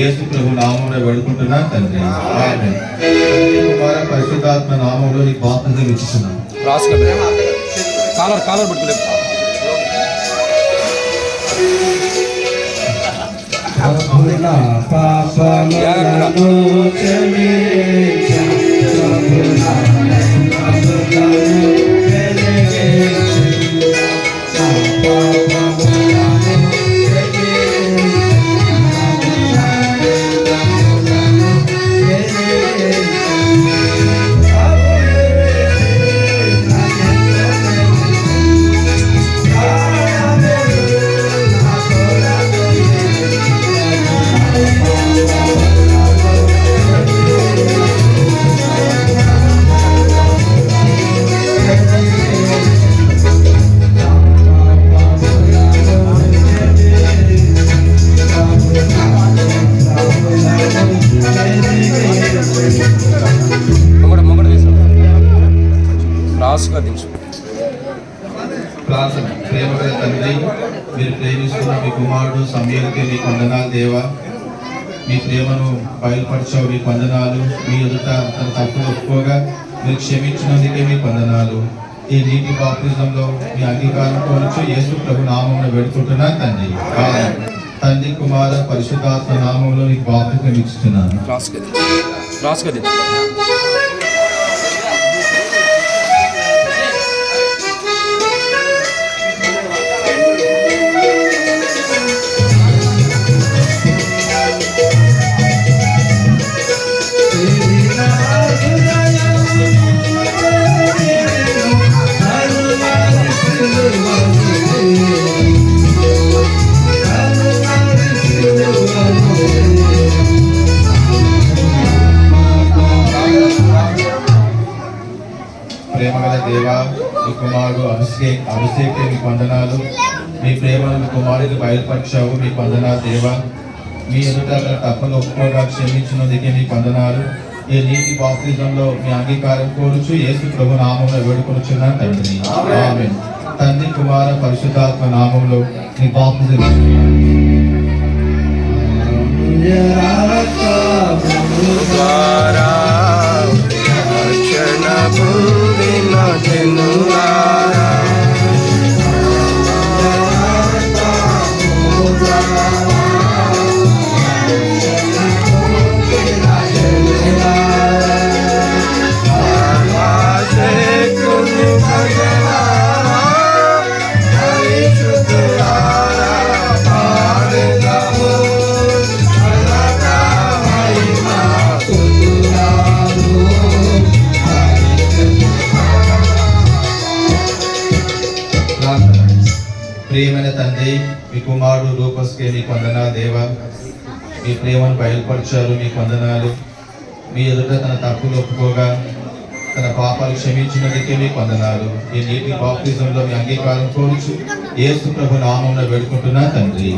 యేసు ప్రభు నామమున వేడుకుంటున్నా తండ్రి. ఆమేన్. తండ్రి కుమార పరిశుద్ధాత్మ నామములో నీకు బాప్తిజం ఇచ్చుచున్నాను. కాలర్ పట్టుకోలేదు. ప్రార్థన. ప్రేమగల తండ్రి, మీరు ప్రేమిస్తున్న మీ కుమారుడు సమయానికి మీకు వందనాలు దేవా. మీ ప్రేమను బయలుపరిచావు. మీకు వందనాలు. మీ ఎదుట తన తప్పులు ఒప్పుకోగా మీరు క్షమించినందుకే మీకు వందనాలు. ఈ నీటి బాప్తిజంలో మీ అంగీకారం కోరుచు యేసు ప్రభు నామమున వేడుకుంటున్నాను తండ్రి. తండ్రి కుమార పరిశుద్ధాత్మ నామంలో నీకు బాప్తిజం ఇస్తున్నాను. ప్రేమగల దేవా, మీ కుమారుడు అభిషేక్ మీకు వందనాలు. మీ ప్రేమను మీ కుమారుడికి బయలుపరిచావు. మీకు వందనాలు దేవా. మీ ఎదుట తప్పని ఒప్పుకోగా క్షమించినందుకే మీకు వందనాలు. ఈ నీటి బాప్తిజంలో మీ అంగీకారం కోరుచు యేసు ప్రభు నామంలో వేడుకొనుచున్నాను తండ్రి. ఆమేన్. తండ్రి కుమార పరిశుద్ధాత్మ నామంలో నీ బాప్తిజం రక్షణ పొందిన జనులారా ప్రియమైన తండ్రి, మీ కుమారుడు రూపస్కే మీకు వందనాలు దేవా. మీ ప్రేమను బయలుపరిచారు, మీకు వందనాలు. మీ ఎదుట తన తప్పులు ఒప్పుకోగా తన పాపాలు క్షమించినందుకే మీకు వందనాలు. ఈ నీటి బాప్తిజంలో మీ అంగీకారం కోరుచు యేసు ప్రభు నామంలో వేడుకుంటున్నా తండ్రి.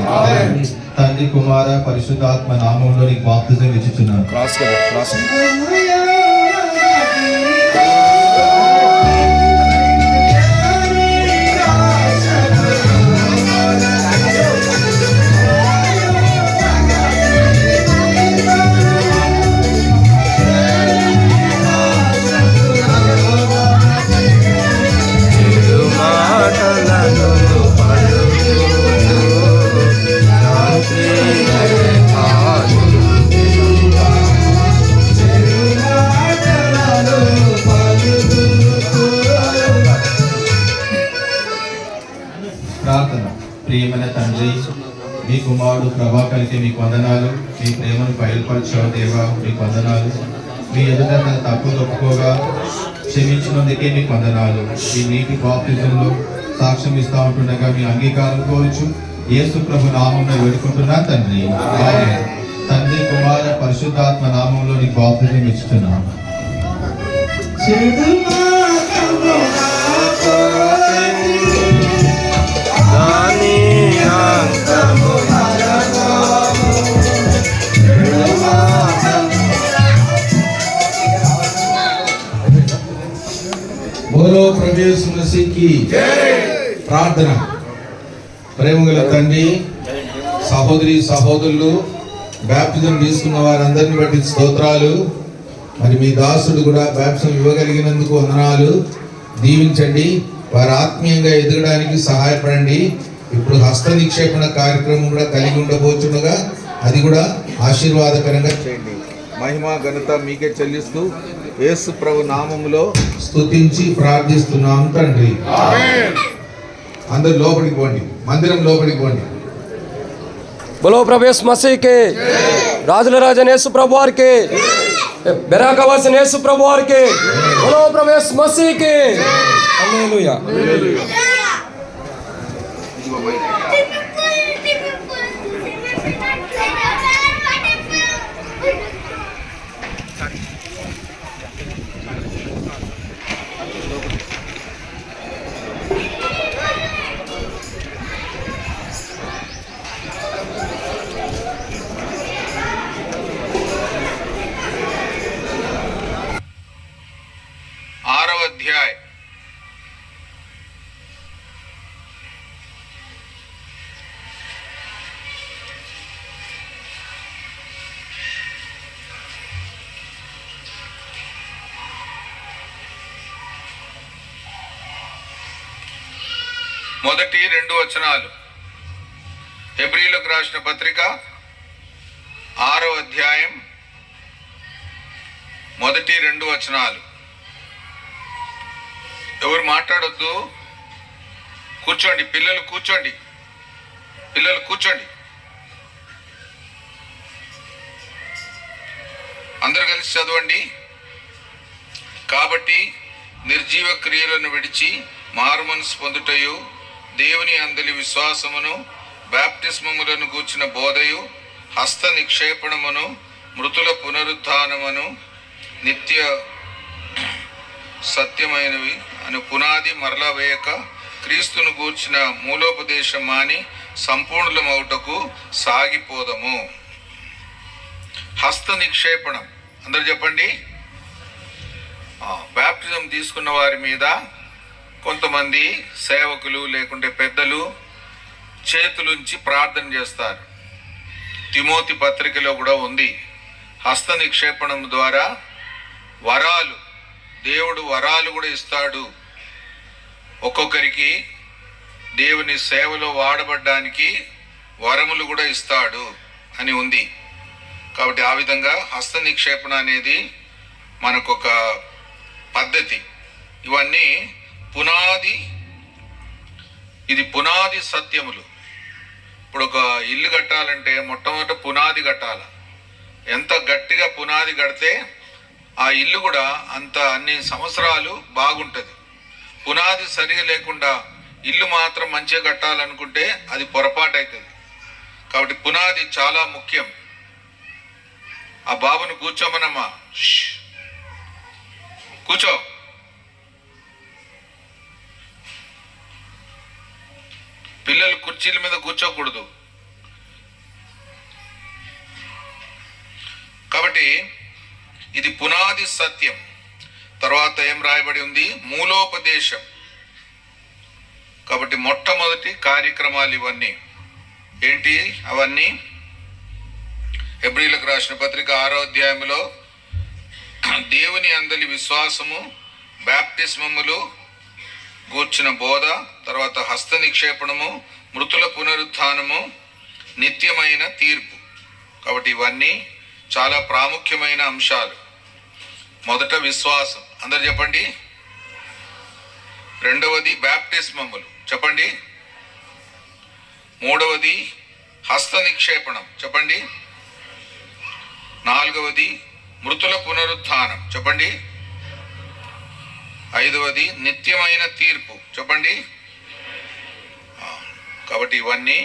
తండ్రి, కుమార, పరిశుద్ధాత్మ నామంలో నీకు బాప్తిజం ఇచ్చుచున్నాను. ప్రార్థన. ప్రియమైన తండ్రి, మీ కుమారుడు ప్రభాకర్కి మీకు వందనాలు. మీ ప్రేమను బయలుపరిచావు దేవా, మీకు వందనాలు. మీ ఎదుట తన తప్పులు ఒప్పుకోగా క్షమించినందుకే మీకు వందనాలు. ఈ నీటి బాప్తిజంలో సాక్ష్యం ఇస్తా ఉంటుండగా మీ అంగీకారం కోరుచు యేసు ప్రభు నామంలో వేడుకుంటున్నా తండ్రి. ఆమేన్. తండ్రి, కుమార, పరిశుద్ధాత్మ నామంలో నీకు బాప్తిజం ఇస్తున్నాను. బోలో ప్రభు యేసు మసీహ్కి ప్రార్థన. ప్రేమగల తండ్రి, సహోదరి సహోదరులు, బ్యాప్టిజం తీసుకున్న వారందరిని బట్టి స్తోత్రాలు. మరి మీ దాసుడు కూడా బ్యాప్టిజం ఇవ్వగలిగినందుకు వందనాలు. దీవించండి, వారు ఆత్మీయంగా ఎదగడానికి సహాయపడండి. ఇప్పుడు హస్త నిక్షేపణ కార్యక్రమం కూడా కలిగి ఉండబోచుండగా అది కూడా ఆశీర్వాదకరంగా చేయండి. మహిమ ఘనత మీకే చెల్లిస్తూ యేసు ప్రభు నామములో స్తుతించి ప్రార్థిస్తున్నాం తండ్రి. అందరు లోపలికి పోండి, మందిరం లోపలికి పోండి. बोलो प्रभु यीशु मसीह के, राजुల రాజు యేసు ప్రభు వారికి, బెరాకవాసిన యేసు ప్రభు వారికి, बोलो प्रभु यीशु मसीह के, హల్లెలూయా. అధ్యాయం మొదటి 2 వచనాలు. హెబ్రీయులకు రాసిన పత్రిక 6వ అధ్యాయం మొదటి 2 వచనాలు. ఎవరు మాట్లాడొద్దు, కూర్చోండి. పిల్లలు కూర్చోండి, పిల్లలు కూర్చోండి. అందరూ కలిసి చదవండి. కాబట్టి నిర్జీవ క్రియలను విడిచి మారుమనసు పొందుటయు, దేవుని అందలి విశ్వాసమును, బాప్టిస్మములను గూర్చిన బోధయు, హస్త నిక్షేపణమును, మృతుల పునరుత్థానమును, నిత్య సత్యమైనవి అని పునాది మరలా వేయక క్రీస్తును గూర్చిన మూలోపదేశం మాని సంపూర్ణమవుటకు సాగిపోదము. హస్త నిక్షేపణం అందరు చెప్పండి. బాప్టిజం తీసుకున్న వారి మీద కొంతమంది సేవకులు లేకుంటే పెద్దలు చేతులుంచి ప్రార్థన చేస్తారు. తిమోతి పత్రికలో కూడా ఉంది. హస్త నిక్షేపణం ద్వారా వరాలు దేవుడు వరాలు కూడా ఇస్తాడు. ఒక్కొక్కరికి దేవుని సేవలో వాడబడ్డానికి వరములు కూడా ఇస్తాడు అని ఉంది. కాబట్టి ఆ విధంగా హస్త నిక్షేపణ అనేది మనకొక పద్ధతి. ఇవన్నీ ఇది పునాది సత్యములు. ఇప్పుడు ఒక ఇల్లు కట్టాలంటే మొట్టమొదట పునాది కట్టాలి. ఎంత గట్టిగా పునాది కడితే ఆ ఇల్లు కూడా అన్ని సంవత్సరాలు బాగుంటుంది. పునాది సరిగా లేకుండా ఇల్లు మాత్రం మంచిగా కట్టాలనుకుంటే అది పొరపాటు అవుతుంది. కాబట్టి పునాది చాలా ముఖ్యం. ఆ బాబును కూర్చోమనమ్మా, కూర్చో. పిల్లలు కుర్చీల మీద కూర్చోకూడదు. కాబట్టి ఇది పునాది సత్యం. తర్వాత ఏం రాయబడి ఉంది? మూలోపదేశం. కాబట్టి మొట్టమొదటి కార్యక్రమాలు ఇవన్నీ ఏంటి? అవన్నీ హెబ్రీలకు రాసిన పత్రిక 6వ అధ్యాయంలో దేవుని అందలి విశ్వాసము, బాప్టిస్మములు గూర్చిన బోధ, తర్వాత హస్త నిక్షేపణము, మృతుల పునరుత్థానము, నిత్యమైన తీర్పు. కాబట్టి ఇవన్నీ చాలా ప్రాముఖ్యమైన అంశాలు. మొదట విశ్వాసం, అందరు చెప్పండి. రెండవది బాప్టిస్మములు, చెప్పండి. మూడవది హస్త నిక్షేపణం, చెప్పండి. నాలుగవది మృతుల పునరుత్థానం, చెప్పండి. ఐదవది నిత్యమైన తీర్పు, చెప్పండి. కాబట్టి ఇవన్నీ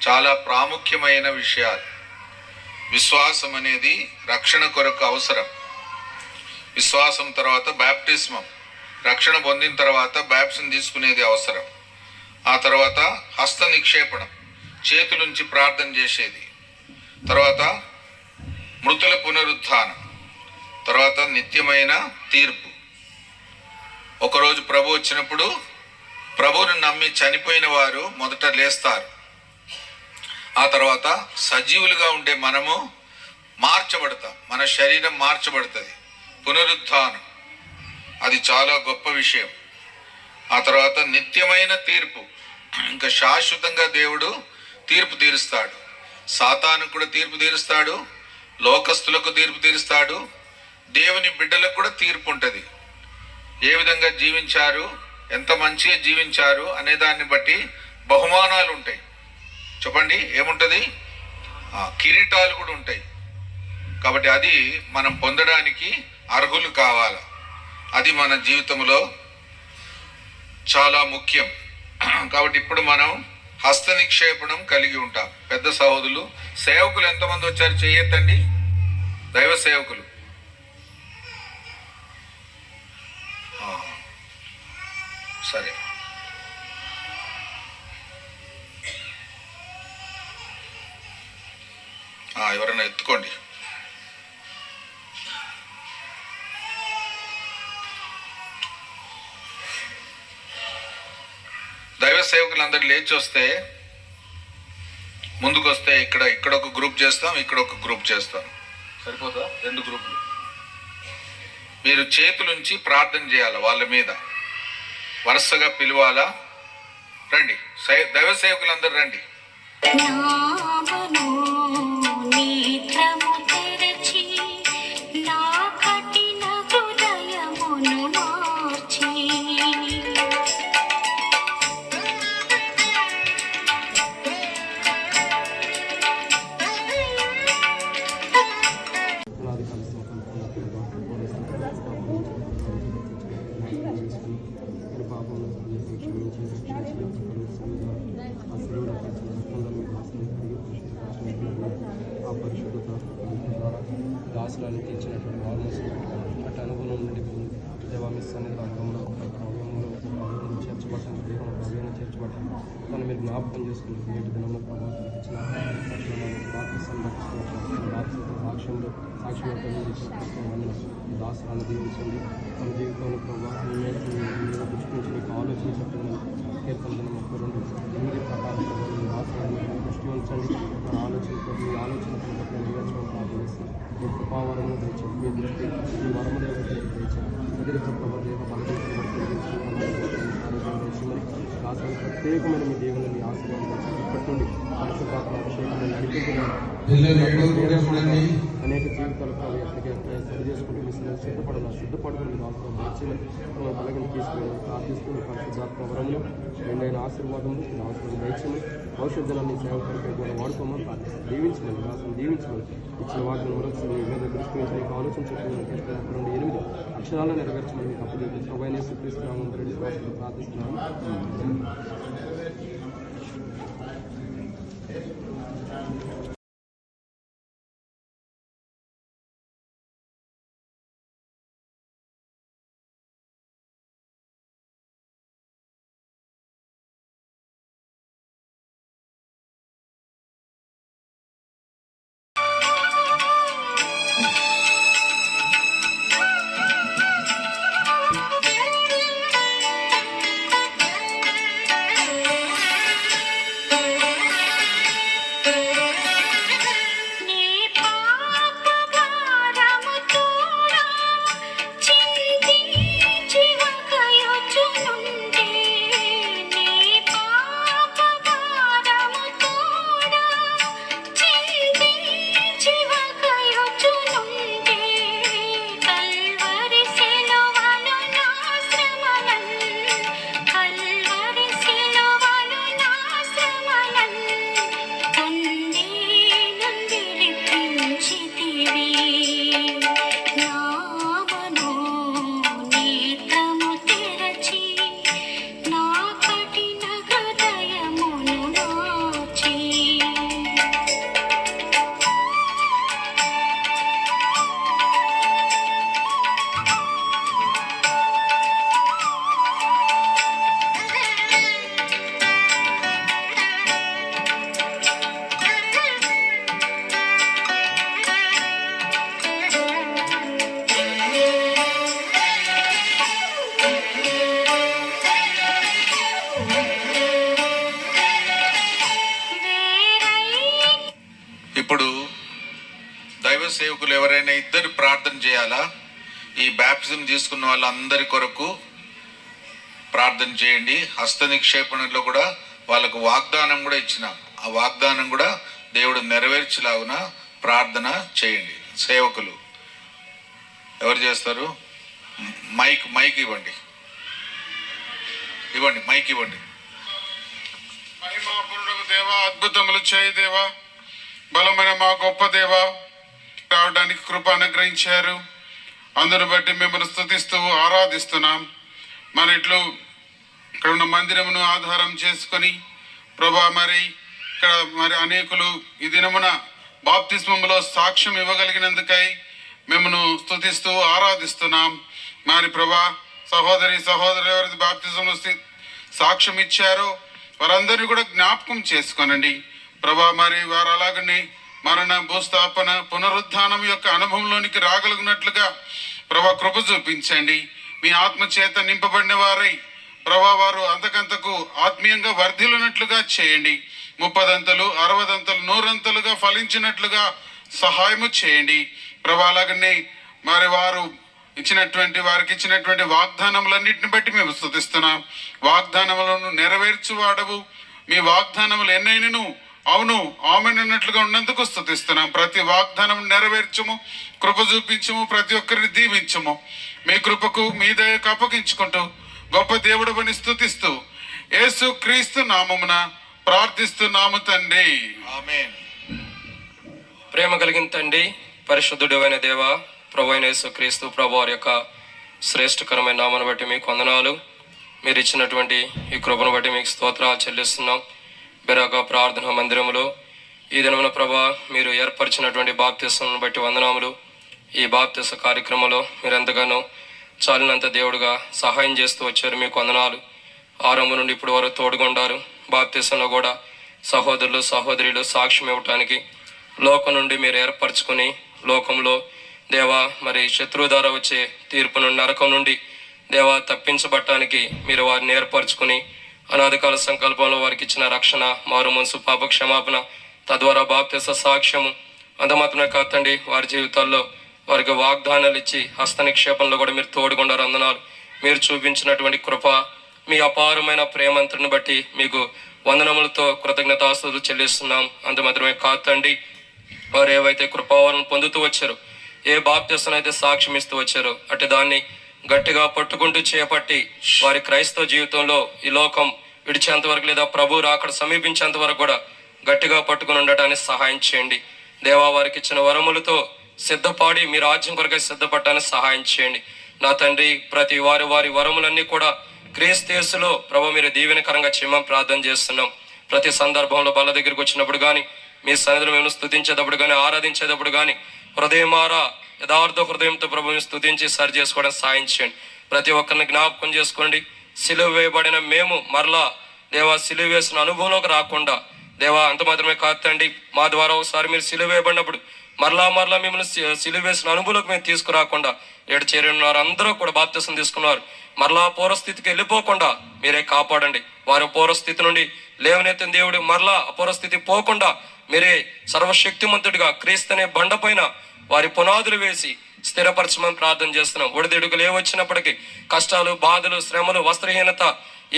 చాలా ప్రాముఖ్యమైన విషయాలు. విశ్వాసం అనేది రక్షణ కొరకు అవసరం. విశ్వాసం తర్వాత బాప్టిస్మం, రక్షణ పొందిన తర్వాత బాప్టిజం తీసుకునేది అవసరం. ఆ తర్వాత హస్త నిక్షేపణం, చేతులుంచి ప్రార్థన చేసేది. తర్వాత మృతుల పునరుత్థానం, తర్వాత నిత్యమైన తీర్పు. ఒకరోజు ప్రభు వచ్చినప్పుడు ప్రభువును నమ్మి చనిపోయిన వారు మొదట లేస్తారు. ఆ తర్వాత సజీవులుగా ఉండే మనము మార్చబడతాం. మన శరీరం మార్చబడుతుంది. పునరుత్థానం, అది చాలా గొప్ప విషయం. ఆ తర్వాత నిత్యమైన తీర్పు, ఇంకా శాశ్వతంగా దేవుడు తీర్పు తీరుస్తాడు. సాతానుకు కూడా తీర్పు తీరుస్తాడు, లోకస్తులకు తీర్పు తీరుస్తాడు, దేవుని బిడ్డలకు కూడా తీర్పు ఉంటుంది. ఏ విధంగా జీవించారు, ఎంత మంచిగా జీవించారు అనే దాన్ని బట్టి బహుమానాలు ఉంటాయి. చెప్పండి, ఏముంటుంది? కిరీటాలు కూడా ఉంటాయి. కాబట్టి అది మనం పొందడానికి అర్హులు కావాలి. అది మన జీవితంలో చాలా ముఖ్యం. కాబట్టి ఇప్పుడు మనం హస్త నిక్షేపణం కలిగి ఉంటాం. పెద్ద సహోదరులు, సేవకులు ఎంతమంది వచ్చారు చెయ్యొద్దండి. దైవ సేవకులు సరే. ఎవరైనా ఎత్తుకోండి. దైవ సేవకులందరూ లేచి వస్తే, ముందుకు వస్తే ఇక్కడ ఒక గ్రూప్ చేస్తాం, ఇక్కడ ఒక గ్రూప్ చేస్తాం. సరిపోతా? 2 గ్రూపులు. మీరు చేతులుంచి ప్రార్థన చేయాలి. వాళ్ళ మీద వరుసగా పిలవాలా. రండి, దైవ సేవకులందరూ రండి. దాసురానికి ఇచ్చినటువంటి ఆల్మోస్ట్ అటు అనుగుణం నుండి దేవామి సన్నిధానంలో చేర్చబడ్డాను, దేహంలో ప్రవేశం చేర్చబడ్డాను. తను మీరు జ్ఞాపకం చేసుకుని నేటి దినంలో ప్రభావం ఇచ్చిన సాక్ష్యంలో దాసురాన్ని దీవించండి. తన జీవితంలో ప్రభావం దృష్టి నుంచి మీకు ఆలోచన చెప్పండి. కీర్తన దినం 32 ప్రకారం దాసురాన్ని దృష్టి ఉంచండి. తన ఆలోచనతో మీ ఆలోచన నెరవేర్చడం ప్రార్థిస్తుంది. మీ కృపావరము తెచ్చి మీ దృష్టి మీ వరములు తెచ్చి దాసులు ప్రత్యేకమైన మీ దేవుని మీ ఆశీర్వాదం ఇప్పటి నుండి పరిశుద్ధాత్మ అభిషేకం నడిపించడం పిల్లలు ఏడవకుండా చూడండి. అనేక జీవితాలు ప్రభు ఎప్పటికీ సరి చేసుకుంటూ మీ సిద్ధపడుకుని దాసులు దయచేయమని బలగని తీసుకుని ప్రార్థిస్తూ మీ పరిశుద్ధాత్మ వరములు రెండైన ఆశీర్వాదములు దాసులను దయచేయమని భవిష్యత్తులో మీ సేవకులపై కూడా వాడుకోమని ప్రార్థిస్తాం. దీవించమని దాసులను దీవించమని ఇచ్చిన వాటిని మరొకసారి మీ మీద దృష్టి నుంచి మీకు ఆలోచన చెప్పిన నుండి 8 అక్షరాలను నెరవేర్చమని మీకు అప్పటి ప్రభువైన యేసుక్రీస్తు నామమున విశ్వాసంతో ప్రార్థిస్తున్నాను. ఇప్పుడు దైవ సేవకులు ఎవరైనా ఇద్దరు ప్రార్థన చేయాలా? ఈ బ్యాప్టిజం తీసుకున్న వాళ్ళందరి కొరకు ప్రార్థన చేయండి. హస్త నిక్షేపణలో కూడా వాళ్ళకు వాగ్దానం కూడా ఇచ్చినాం. ఆ వాగ్దానం కూడా దేవుడు నెరవేర్చేలాగున ప్రార్థన చేయండి. సేవకులు ఎవరు చేస్తారు? మైక్ ఇవ్వండి. మైక్ ఇవ్వండి. మహిమాపూర్ణుడు దేవా, అద్భుతములు చేయి దేవా, బలమైన మా గొప్ప దేవా, రావడానికి కృప అనుగ్రహించారు. అందును బట్టి మిమ్మల్ని స్తుతిస్తూ ఆరాధిస్తున్నాం. మన ఇట్లు ఇక్కడ ఉన్న మందిరమును ఆధారం చేసుకొని ప్రభా, మరి అనేకులు ఈ దినమున బాప్తిస్మములో సాక్ష్యం ఇవ్వగలిగినందుకై మిమ్మను స్తుతిస్తూ ఆరాధిస్తున్నాం. మరి ప్రభా, సహోదరులు ఎవరైతే బాప్తిజంలో సాక్ష్యం ఇచ్చారో వారందరినీ కూడా జ్ఞాపకం చేసుకోనండి ప్రభా. మరి వారు అలాగనే మరణ, భూస్థాపన, పునరుద్ధానం యొక్క అనుభవంలోనికి రాగలిగినట్లుగా ప్రభా కృప చూపించండి. మీ ఆత్మ చేత నింపబడిన వారై ప్రభా వారు అంతకంతకు ఆత్మీయంగా వర్ధిల్లునట్లుగా చేయండి. 30 60 100 ఫలించినట్లుగా సహాయము చేయండి ప్రభా. అలాగనే మరి వారికి ఇచ్చినటువంటి వాగ్దానములన్నిటిని బట్టి మేము స్తుతిస్తున్నాం. వాగ్దానములను నెరవేర్చువాడవు. మీ వాగ్దానములు ఎన్నైనను అవును ఆమెన్ అన్నట్లుగా ఉన్నందుకు స్తుతిస్తున్నాం. ప్రతి వాగ్దానం నెరవేర్చము, కృప చూపించము, ప్రతి ఒక్కరిని దీవించము. మీ కృపకు మీ దయకు అప్పగించుకుంటూ గొప్ప దేవుడవని స్తుతిస్తూ యేసు క్రీస్తు నామమున ప్రార్థిస్తున్నాము తండ్రి, ఆమేన్. ప్రేమ కలిగిన తండ్రి, పరిశుద్ధుడు అయిన దేవ, ప్రభు అయిన యేసు క్రీస్తు ప్రభు వారి యొక్క శ్రేష్టకరమైన నామను బట్టి మీకు వందనాలు. మీరు ఇచ్చినటువంటి ఈ కృపను బట్టి మీకు స్తోత్రాలు చెల్లిస్తున్నాం. బెరాక ప్రార్థన మందిరములో ఈ దినమున ప్రభా మీరు ఏర్పరిచినటువంటి బాప్తిస్మను బట్టి వందనాములు. ఈ బాప్తిస్మ కార్యక్రమంలో మీరు ఎంతగానో చాలినంత దేవుడుగా సహాయం చేస్తూ వచ్చారు. మీకు వందనాలు. ఆరంభం నుండి ఇప్పుడు వరకు తోడుగొండారు. బాప్తిస్మలో కూడా సహోదరులు సహోదరులు సాక్ష్యం ఇవ్వటానికి లోకం నుండి మీరు ఏర్పరచుకుని లోకంలో దేవా మరి శత్రువు ద్వారా వచ్చే తీర్పు నుండి, నరకం నుండి దేవా తప్పించబట్టానికి మీరు వారిని ఏర్పరచుకుని అనాదికాల సంకల్పంలో వారికి ఇచ్చిన రక్షణ, మారు మనసు, పాప క్షమాపణ, తద్వారా బాప్తిస్మ సాక్ష్యము అంత మాత్రమే కాదండి, వారి జీవితాల్లో వారికి వాగ్దానాలు ఇచ్చి హస్త నిక్షేపంలో కూడా మీరు తోడుగుండారు. అందనాలు. మీరు చూపించినటువంటి కృప, మీ అపారమైన ప్రేమంతుని బట్టి మీకు వందనములతో కృతజ్ఞతాస్తుతులు చెల్లిస్తున్నాం. అంత మాత్రమే కాదు తండ్రి, వారు ఏవైతే కృపావరం పొందుతూ వచ్చారో, ఏ బాప్తిస్మను అయితే సాక్ష్యం ఇస్తూ వచ్చారో అటు దాన్ని గట్టిగా పట్టుకుంటూ చేపట్టి వారి క్రైస్తవ జీవితంలో ఈ లోకం విడిచేంత వరకు లేదా ప్రభు రాకడ సమీపించేంత వరకు కూడా గట్టిగా పట్టుకుని ఉండటానికి సహాయం చేయండి. దేవా, వారికి ఇచ్చిన వరములతో సిద్ధపడి మీ రాజ్యం కొరకై సిద్ధపడటానికి సహాయం చేయండి. నా తండ్రి, ప్రతి వారి వరములన్నీ కూడా క్రీస్తు యేసులో ప్రభు మీరు దీవెనకరంగా చేయమని ప్రార్థన చేస్తున్నాం. ప్రతి సందర్భంలో బల్ల దగ్గరికి వచ్చినప్పుడు కానీ, మీ సన్నిధిలో మేము స్తుతించేటప్పుడు కానీ, ఆరాధించేటప్పుడు కానీ హృదయమారా యథార్థ హృదయంతో ప్రభుని స్తుతించి సరి చేసుకోవడానికి సాయం చేయండి. ప్రతి ఒక్కరిని జ్ఞాపకం చేసుకోండి. సిలువ వేయబడిన మేము మరలా దేవా సిలువ వేసిన అనుభవంలోకి రాకుండా, దేవా అంత మాత్రమే కాదు తండ్రి, మా ద్వారా ఒకసారి మీరు సిలువ వేయబడినప్పుడు మరలా మిమ్మల్ని సిలువ వేసిన అనుభవంలోకి మేము తీసుకురాకుండా, ఏడు చేరిన అందరూ కూడా బాప్తిసం తీసుకున్నారు, మరలా పూర్వస్థితికి వెళ్ళిపోకుండా మీరే కాపాడండి. వారి పూర్వస్థితి నుండి లేవనెత్తిన దేవుడు మరలా పూర్వస్థితి పోకుండా మీరే సర్వశక్తిమంతుడిగా క్రీస్తు అనే బండ పైన వారి పునాదులు వేసి స్థిరపరచమని ప్రార్థన చేస్తున్నాం. ఒడిదుడుకులు ఏవొచ్చినప్పటికీ, కష్టాలు, బాధలు, శ్రమలు, వస్త్రహీనత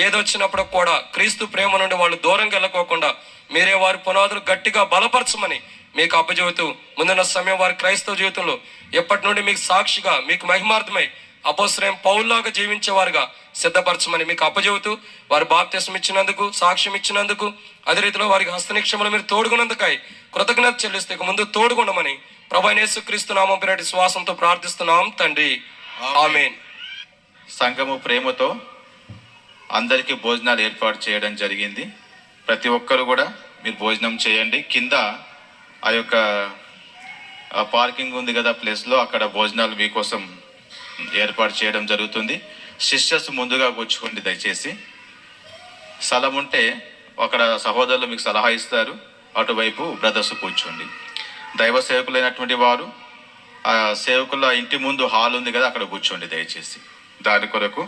ఏదొచ్చినప్పుడు కూడా క్రీస్తు ప్రేమ నుండి వాళ్ళు దూరంగా వెళ్ళకోకుండా మీరే వారి పునాదులు గట్టిగా బలపరచమని మీకు అప్పచెబుతూ, ముందున్న సమయం వారి క్రైస్తవ జీవితంలో ఎప్పటి నుండి మీకు సాక్షిగా, మీకు మహిమార్థమై అపోస్తలుడైన పౌలులాగా జీవించేవారుగా సిద్ధపరచమని మీకు అప్పచెబుతూ, వారి బాప్తిసం ఇచ్చినందుకు, సాక్ష్యం ఇచ్చినందుకు, అదే రీతిలో వారికి హస్తనిక్షములు మీరు తోడుకున్నందుకై కృతజ్ఞత చెల్లిస్తే ముందు తోడుగుండమని ప్రభువైన యేసుక్రీస్తు నామం పేరిట శ్వాసంతో ప్రార్థిస్తున్నాం తండ్రి, ఆమేన్. సంఘము ప్రేమతో అందరికీ భోజనాలు ఏర్పాటు చేయడం జరిగింది. ప్రతి ఒక్కరు కూడా మీరు భోజనం చేయండి. కింద ఆ యొక్క పార్కింగ్ ఉంది కదా ప్లేస్లో, అక్కడ భోజనాలు మీకోసం ఏర్పాటు చేయడం జరుగుతుంది. సిస్టర్స్ ముందుగా కూర్చోండి దయచేసి. స్థలం ఉంటే అక్కడ సహోదరులు మీకు సలహా ఇస్తారు, అటువైపు బ్రదర్స్ కూర్చోండి. దైవ సేవకులైనటువంటి వారు ఆ సేవకుల ఇంటి ముందు హాల్ ఉంది కదా, అక్కడ కూర్చోండి దయచేసి. దాని కొరకు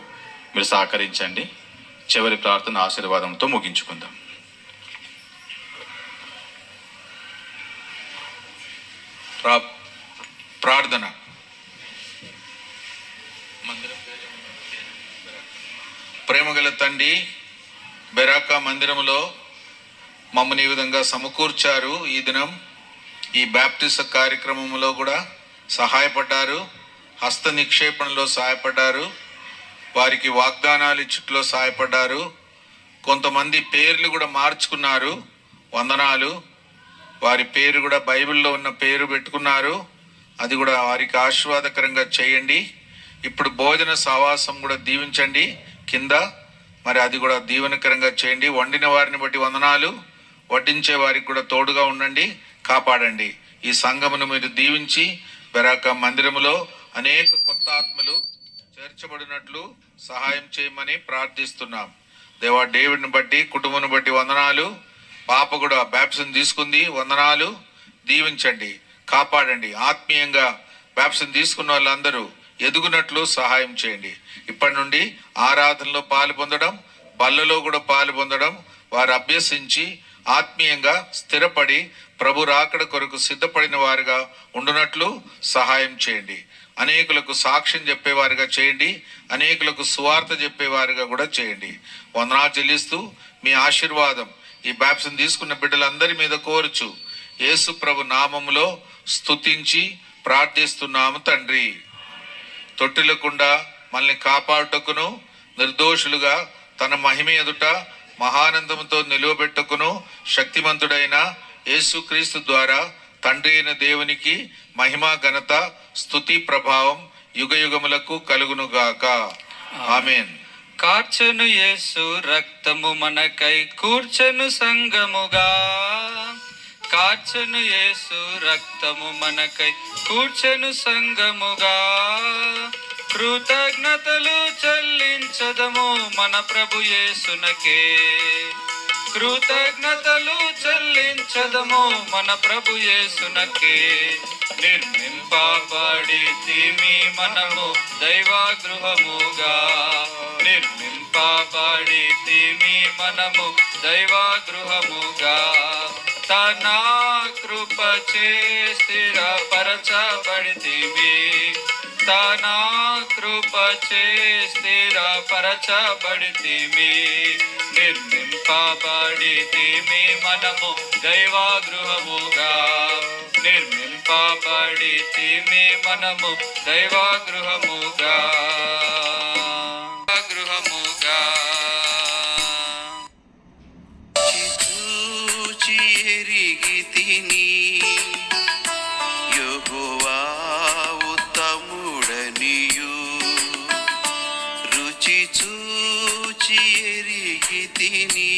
మీరు సహకరించండి. చివరి ప్రార్థన ఆశీర్వాదంతో ముగించుకుందాం. ప్రార్థన. ప్రేమగల తండ్రి, బెరాకా మందిరంలో మమ్మల్ని ఈ విధంగా సమకూర్చారు. ఈ దినం ఈ బ్యాప్టిస్ట్ కార్యక్రమంలో కూడా సహాయపడ్డారు, హస్త నిక్షేపణలో సహాయపడ్డారు, వారికి వాగ్దానాలు ఇచ్చుట్లో సహాయపడ్డారు. కొంతమంది పేర్లు కూడా మార్చుకున్నారు, వందనాలు. వారి పేరు కూడా బైబిల్లో ఉన్న పేరు పెట్టుకున్నారు, అది కూడా వారికి ఆశీర్వాదకరంగా చేయండి. ఇప్పుడు భోజన సహవాసం కూడా దీవించండి కింద, మరి అది కూడా దీవెనకరంగా చేయండి. వండిన వారిని బట్టి వందనాలు, వడ్డించే వారికి కూడా తోడుగా ఉండండి, కాపాడండి. ఈ సంఘమును మీరు దీవించి బెరాకా మందిరములో అనేక కొత్త ఆత్మలు చేర్చబడినట్లు సహాయం చేయమని ప్రార్థిస్తున్నాం. దేవా, డేవిడ్ని బట్టి, కుటుంబాన్ని బట్టి వందనాలు. పాప కూడా బ్యాప్టిజం తీసుకుంది, వందనాలు. దీవించండి, కాపాడండి. ఆత్మీయంగా బ్యాప్టిజం తీసుకున్న వాళ్ళందరూ ఎదుగునట్లు సహాయం చేయండి. ఇప్పటి నుండి ఆరాధనలో పాలు పొందడం, బల్లలో కూడా పాలు పొందడం, వారు అభ్యసించి ఆత్మీయంగా స్థిరపడి ప్రభు రాకడ కొరకు సిద్ధపడిన వారుగా ఉండునట్లు సహాయం చేయండి. అనేకులకు సాక్ష్యం చెప్పేవారుగా చేయండి, అనేకులకు సువార్త చెప్పేవారుగా కూడా చేయండి. వందనాలు చెల్లిస్తూ మీ ఆశీర్వాదం ఈ బ్యాప్టిజం తీసుకున్న బిడ్డలందరి మీద కోరుచు యేసు ప్రభు నామములో స్తుతించి ప్రార్థిస్తున్నాము తండ్రి. తొట్టిల్లకుండా మనల్ని కాపాడుటకును, నిర్దోషులుగా తన మహిమ ఎదుట మహానందంతో నిలువబెట్టుకును శక్తిమంతుడైన యేసుక్రీస్తు ద్వారా తండ్రి అయిన దేవునికి మహిమ, ఘనత, స్తుతి, ప్రభావం యుగయుగములకు కలుగునుగాక. ఆమేన్. కార్చెను యేసు రక్తము మనకై కూర్చెను సంగముగా, కార్చెను యేసు రక్తము మనకై కూర్చెను సంగముగా. కృతజ్ఞతలు చెల్లించదము మన ప్రభు యేసునకే, కృతజ్ఞతలు చెల్లించదము మన ప్రభు యేసునకే. నిర్మింపబడితిమి మనము దైవగృహముగా, నిర్మింపబడితిమి మనము దైవగృహముగా. తన కృపచే స్థిరపరచబడితిమి, తన కృపచే స్థిరపరచబడితిమి నిర్మింపబడితిమి మనము దైవ గృహముగా నిర్మింపబడితిమి మనము దైవ గృహముగా గృహముగా చూచి ఎరిగి తిని యెహోవా ఉత్తముడనియు రుచి చూచి ఎరిగి తిని